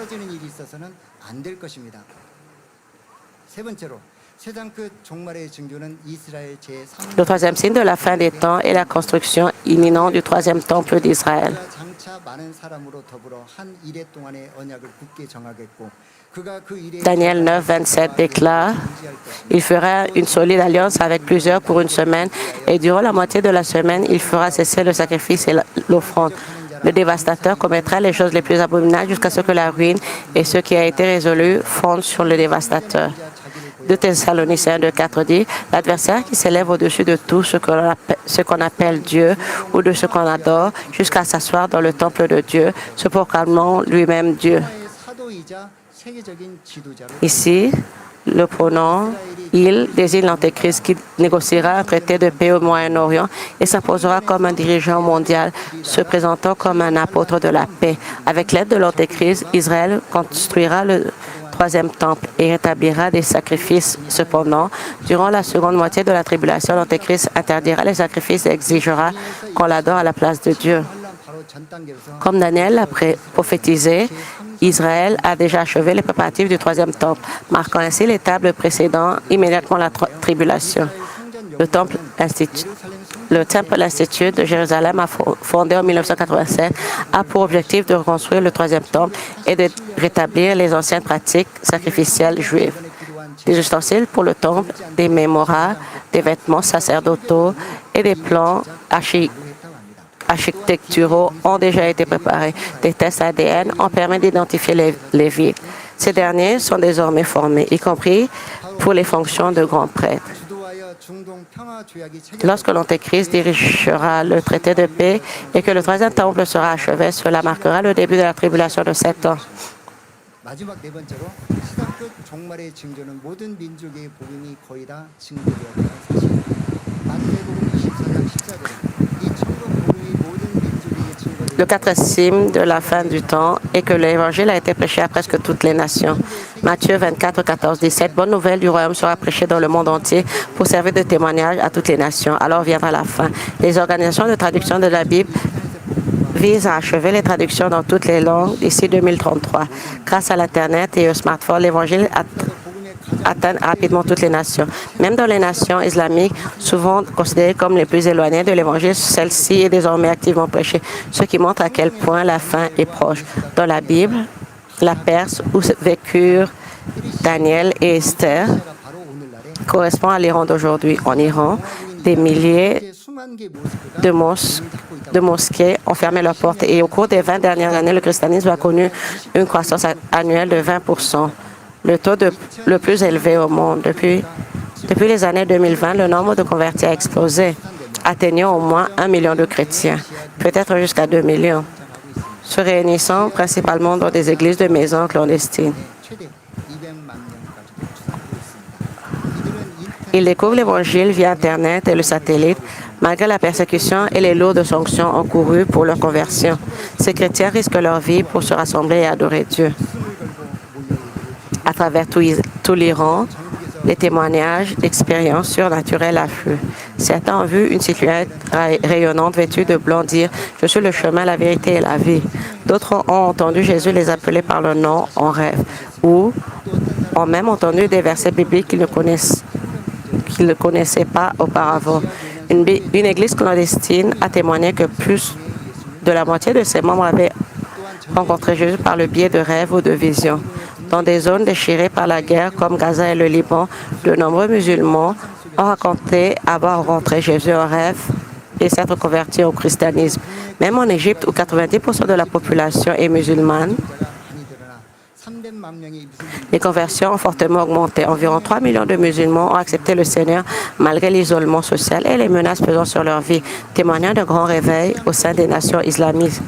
Le troisième signe de la fin des temps est la construction imminente du troisième temple d'Israël. Daniel 9:27 déclare « Il fera une solide alliance avec plusieurs pour une semaine, et durant la moitié de la semaine, il fera cesser le sacrifice et l'offrande. Le dévastateur commettra les choses les plus abominables jusqu'à ce que la ruine et ce qui a été résolu fondent sur le dévastateur. » 2 Thessaloniciens 2:4 dit « L'adversaire qui s'élève au-dessus de tout ce qu'on appelle Dieu ou de ce qu'on adore, jusqu'à s'asseoir dans le temple de Dieu, se proclamant lui-même Dieu. » Ici, le pronom « il » désigne l'Antéchrist qui négociera un traité de paix au Moyen-Orient et s'imposera comme un dirigeant mondial, se présentant comme un apôtre de la paix. Avec l'aide de l'Antéchrist, Israël construira le troisième temple et rétablira des sacrifices. Cependant, durant la seconde moitié de la tribulation, l'Antéchrist interdira les sacrifices et exigera qu'on l'adore à la place de Dieu. Comme Daniel l'a prophétisé, Israël a déjà achevé les préparatifs du troisième temple, marquant ainsi l'étape précédant immédiatement la tribulation. Le temple Institute de Jérusalem, fondé en 1987, a pour objectif de reconstruire le troisième temple et de rétablir les anciennes pratiques sacrificielles juives. Des ustensiles pour le temple, des mémorials, des vêtements sacerdotaux et des plans architecturaux ont déjà été préparés. Des tests ADN ont permis d'identifier les vides. Ces derniers sont désormais formés, y compris pour les fonctions de grands prêtres. Lorsque l'Antéchrist dirigera le traité de paix et que le troisième temple sera achevé, cela marquera le début de la tribulation de 7 ans. Le quatrième signe de la fin du temps est que l'Évangile a été prêché à presque toutes les nations. Matthieu 24, 14 dit « Cette bonne nouvelle du royaume sera prêchée dans le monde entier pour servir de témoignage à toutes les nations. Alors viendra la fin. » Les organisations de traduction de la Bible visent à achever les traductions dans toutes les langues d'ici 2033. Grâce à l'Internet et au smartphone, l'Évangile atteint rapidement toutes les nations. Même dans les nations islamiques, souvent considérées comme les plus éloignées de l'Évangile, celle-ci est désormais activement prêchée, ce qui montre à quel point la fin est proche. Dans la Bible, la Perse où vécurent Daniel et Esther correspond à l'Iran d'aujourd'hui. En Iran, des milliers de mosquées ont fermé leurs portes et au cours des 20 dernières années, le christianisme a connu une croissance annuelle de 20%. Le taux le plus élevé au monde. Depuis les années 2020, le nombre de convertis a explosé, atteignant au moins 1 million de chrétiens, peut-être jusqu'à 2 millions, se réunissant principalement dans des églises de maisons clandestines. Ils découvrent l'Évangile via Internet et le satellite, malgré la persécution et les lourdes sanctions encourues pour leur conversion. Ces chrétiens risquent leur vie pour se rassembler et adorer Dieu. À travers tout l'Iran, les témoignages d'expériences surnaturelles affluent. Certains ont vu une silhouette rayonnante vêtue de blanc dire « Je suis le chemin, la vérité et la vie ». D'autres ont entendu Jésus les appeler par leur nom en rêve ou ont même entendu des versets bibliques qu'ils ne connaissaient pas auparavant. Une église clandestine a témoigné que plus de la moitié de ses membres avaient rencontré Jésus par le biais de rêves ou de visions. Dans des zones déchirées par la guerre comme Gaza et le Liban, de nombreux musulmans ont raconté avoir rencontré Jésus en rêve et s'être convertis au christianisme. Même en Égypte, où 90% de la population est musulmane, les conversions ont fortement augmenté. Environ 3 millions de musulmans ont accepté le Seigneur malgré l'isolement social et les menaces pesant sur leur vie, témoignant d'un grand réveil au sein des nations islamiques.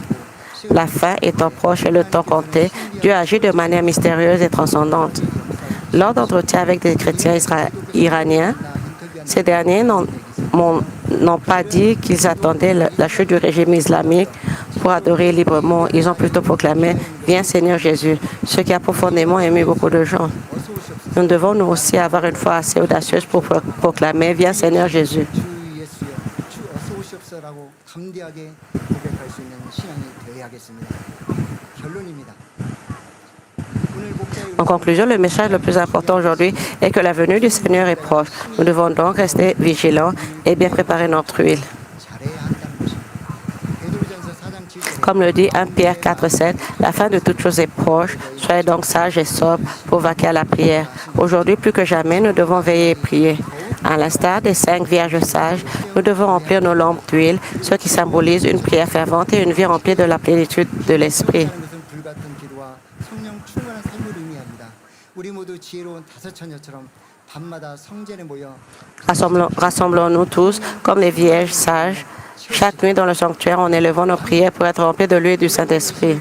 La fin étant proche et le temps compté, Dieu agit de manière mystérieuse et transcendante. Lors d'entretiens avec des chrétiens iraniens, ces derniers n'ont pas dit qu'ils attendaient la chute du régime islamique pour adorer librement. Ils ont plutôt proclamé « Viens Seigneur Jésus », ce qui a profondément ému beaucoup de gens. Nous devons nous aussi avoir une foi assez audacieuse pour proclamer « Viens Seigneur Jésus ». En conclusion, le message le plus important aujourd'hui est que la venue du Seigneur est proche. Nous devons donc rester vigilants et bien préparer notre huile. Comme le dit 1 Pierre 4,7, la fin de toute chose est proche. Soyez donc sages et sobres pour vaquer à la prière. Aujourd'hui, plus que jamais, nous devons veiller et prier. À l'instar des 5 vierges sages, nous devons remplir nos lampes d'huile, ce qui symbolise une prière fervente et une vie remplie de la plénitude de l'Esprit. Rassemblons-nous tous comme les vierges sages, chaque nuit dans le sanctuaire en élevant nos prières pour être remplis de l'huile et du Saint-Esprit.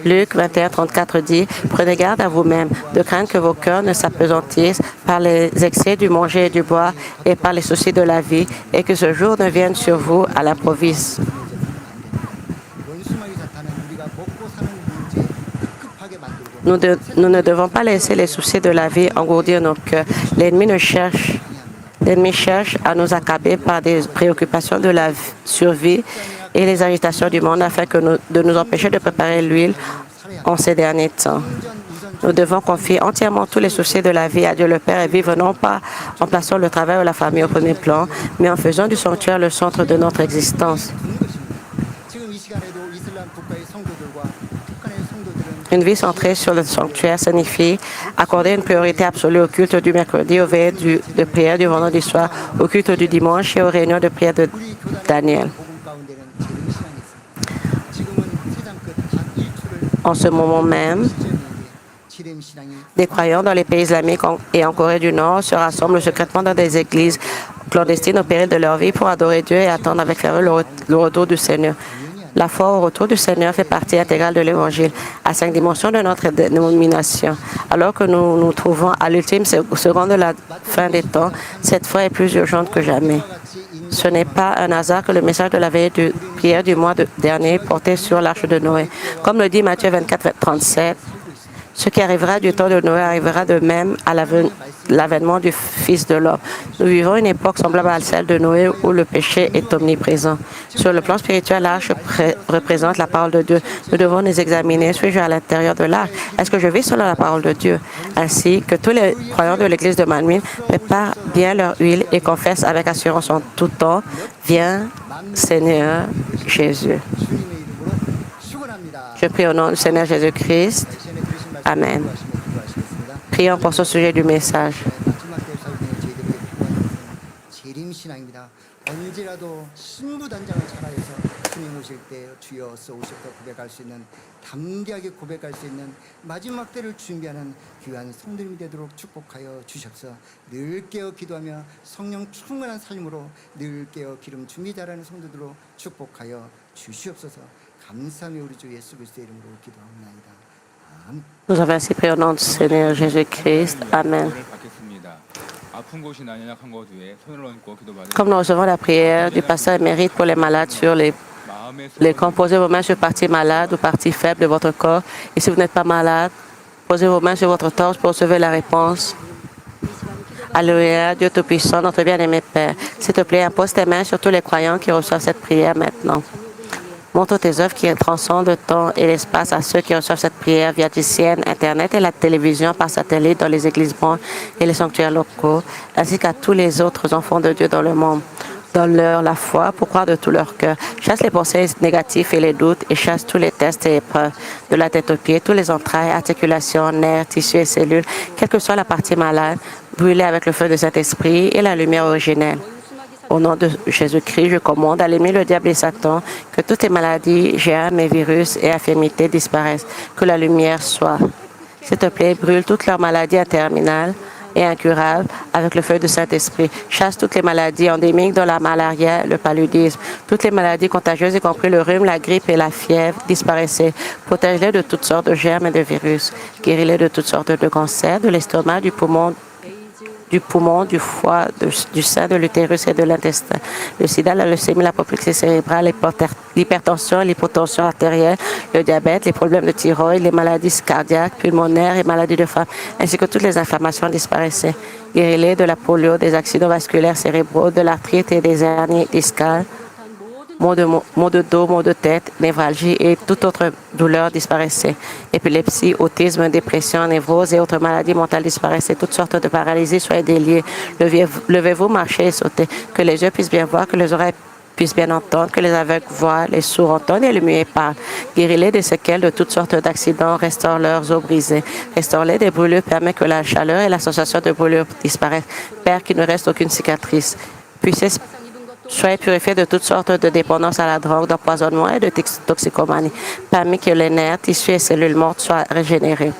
Luc 21, 34 dit « Prenez garde à vous-même, de craindre que vos cœurs ne s'apesantissent par les excès du manger et du boire et par les soucis de la vie, et que ce jour ne vienne sur vous à l'improviste. » Nous ne devons pas laisser les soucis de la vie engourdir nos cœurs. L'ennemi cherche à nous accabler par des préoccupations de la survie et les agitations du monde afin de nous empêcher de préparer l'huile en ces derniers temps. Nous devons confier entièrement tous les soucis de la vie à Dieu le Père et vivre non pas en plaçant le travail ou la famille au premier plan, mais en faisant du sanctuaire le centre de notre existence. Une vie centrée sur le sanctuaire signifie accorder une priorité absolue au culte du mercredi, aux veillées de prière du vendredi soir, au culte du dimanche et aux réunions de prière de Daniel. En ce moment même, des croyants dans les pays islamiques et en Corée du Nord se rassemblent secrètement dans des églises clandestines au péril de leur vie pour adorer Dieu et attendre avec ferveur le retour du Seigneur. La foi au retour du Seigneur fait partie intégrale de l'Évangile, à 5 dimensions de notre dénomination. Alors que nous nous trouvons à l'ultime seconde de la fin des temps, cette foi est plus urgente que jamais. Ce n'est pas un hasard que le message de la veillée de prière du mois dernier portait sur l'arche de Noé. Comme le dit Matthieu 24, 37, ce qui arrivera du temps de Noé arrivera de même à l'avènement du Fils de l'homme. Nous vivons une époque semblable à celle de Noé où le péché est omniprésent. Sur le plan spirituel, l'arche représente la parole de Dieu. Nous devons nous examiner. Suis-je à l'intérieur de l'arche? Est-ce que je vis selon la parole de Dieu? Ainsi que tous les croyants de l'Église de Manmin préparent bien leur huile et confessent avec assurance en tout temps, viens, Seigneur Jésus. Je prie au nom du Seigneur Jésus-Christ. Amen. Prions pour ce sujet du message. 언제라도 신부단장을 차라해서 주님 오실 때 주여 쏘오셨다 고백할 수 있는 담대하게 고백할 수 있는 마지막 때를 준비하는 귀한 성도님이 되도록 축복하여 주십시오. 늘 깨어 기도하며 성령 충만한 삶으로 늘 깨어 기름 준비 잘하는 성도들로 축복하여 주시옵소서. 감사하며 우리 주 예수 그리스도의 이름으로 기도합니다. 아멘. Nous avons ainsi prié au nom du Seigneur Jésus-Christ. Amen. Comme nous recevons la prière du pasteur émérite pour les malades sur les camps, posez vos mains sur partie malade ou partie faible de votre corps. Et si vous n'êtes pas malade, posez vos mains sur votre torse pour recevoir la réponse. Alléluia, Dieu Tout-Puissant, notre bien-aimé Père. S'il te plaît, impose tes mains sur tous les croyants qui reçoivent cette prière maintenant. Montre tes œuvres qui transcendent le temps et l'espace à ceux qui reçoivent cette prière via DCN, Internet et la télévision par satellite dans les églises branches et les sanctuaires locaux, ainsi qu'à tous les autres enfants de Dieu dans le monde. Donne-leur la foi pour croire de tout leur cœur. Chasse les pensées négatives et les doutes et chasse tous les tests et épreuves de la tête aux pieds, tous les entrailles, articulations, nerfs, tissus et cellules, quelle que soit la partie malade, brûlez avec le feu de Saint-Esprit et la lumière originelle. Au nom de Jésus-Christ, je commande à l'ennemi, le diable et Satan, que toutes les maladies, germes et virus et infirmités disparaissent, que la lumière soit. S'il te plaît, brûle toutes leurs maladies terminales et incurables avec le feu du Saint-Esprit. Chasse toutes les maladies endémiques dont la malaria, le paludisme, toutes les maladies contagieuses, y compris le rhume, la grippe et la fièvre, disparaissez. Protège-les de toutes sortes de germes et de virus. Guéris-les de toutes sortes de cancers, de l'estomac, du poumon, du foie, du sein, de l'utérus et de l'intestin. Le sida, la leucémie, l'apoplexie cérébrale, l'hypertension, l'hypotension artérielle, le diabète, les problèmes de thyroïde, les maladies cardiaques, pulmonaires et maladies de femme, ainsi que toutes les inflammations disparaissaient. Guéris-les de la polio, des accidents vasculaires cérébraux, de l'arthrite et des hernies discales. Maux de dos, maux de tête, névralgie et toute autre douleur disparaissait. Épilepsie, autisme, dépression, névrose et autres maladies mentales disparaissaient. Toutes sortes de paralysies soient déliées. Levez-vous, marchez et sautez. Que les yeux puissent bien voir, que les oreilles puissent bien entendre, que les aveugles voient, les sourds entendent et les muets parlent. Guéris-les des séquelles de toutes sortes d'accidents, restaure leurs os brisés. Restaure-les des brûlures, permet que la chaleur et la sensation de brûlure disparaissent. Père, qu'il ne reste aucune cicatrice. Soyez purifiés de toutes sortes de dépendances à la drogue, d'empoisonnement et de toxicomanie. Permis que les nerfs, tissus et cellules mortes soient régénérés.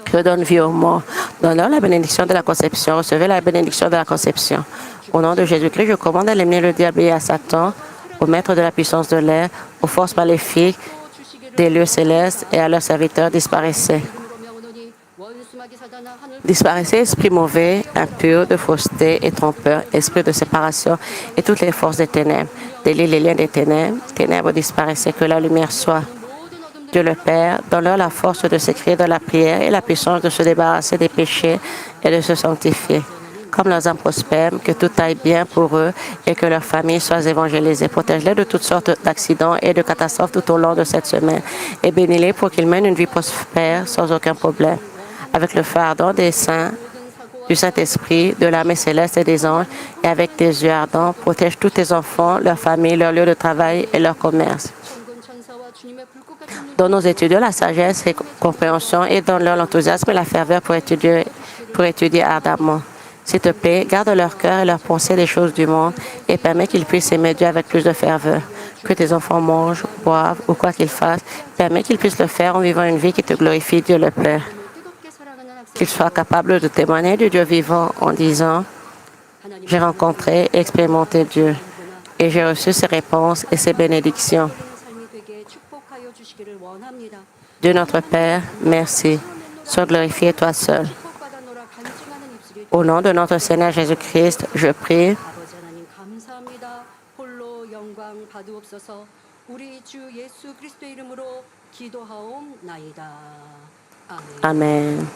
Je donne vie aux morts. Donne-leur la bénédiction de la conception. Recevez la bénédiction de la conception. Au nom de Jésus-Christ, je commande à l'ennemi, le diable et à Satan, au maître de la puissance de l'air, aux forces maléfiques des lieux célestes et à leurs serviteurs, disparaissez. Disparaissez, esprit mauvais, impur, de fausseté et trompeur, esprit de séparation et toutes les forces des ténèbres. Délie les liens des ténèbres, ténèbres disparaissez, que la lumière soit. Dieu le Père, donne-leur la force de s'écrire dans la prière et la puissance de se débarrasser des péchés et de se sanctifier. comme leurs âmes prospèrent, que tout aille bien pour eux et que leurs familles soient évangélisées. Protège-les de toutes sortes d'accidents et de catastrophes tout au long de cette semaine et bénis-les pour qu'ils mènent une vie prospère sans aucun problème. Avec le fardeau des saints, du Saint-Esprit, de l'armée céleste et des anges, et avec tes yeux ardents, protège tous tes enfants, leurs familles, leurs lieux de travail et leur commerce. Donne aux étudiants la sagesse et compréhension et donne-leur l'enthousiasme et la ferveur pour étudier ardemment. S'il te plaît, garde leur cœur et leur pensée des choses du monde et permets qu'ils puissent aimer Dieu avec plus de ferveur. Que tes enfants mangent, boivent ou quoi qu'ils fassent, permets qu'ils puissent le faire en vivant une vie qui te glorifie, Dieu le Père. Qu'ils soient capables de témoigner du Dieu vivant en disant « J'ai rencontré et expérimenté Dieu et j'ai reçu ses réponses et ses bénédictions. » Dieu notre Père, merci. Sois glorifié toi seul. Au nom de notre Seigneur Jésus-Christ, je prie. 아버지 하나님 감사합니다. 홀로 영광 받으옵소서. 우리 주 예수 그리스도의 이름으로 기도하옵나이다. 아멘. Amen.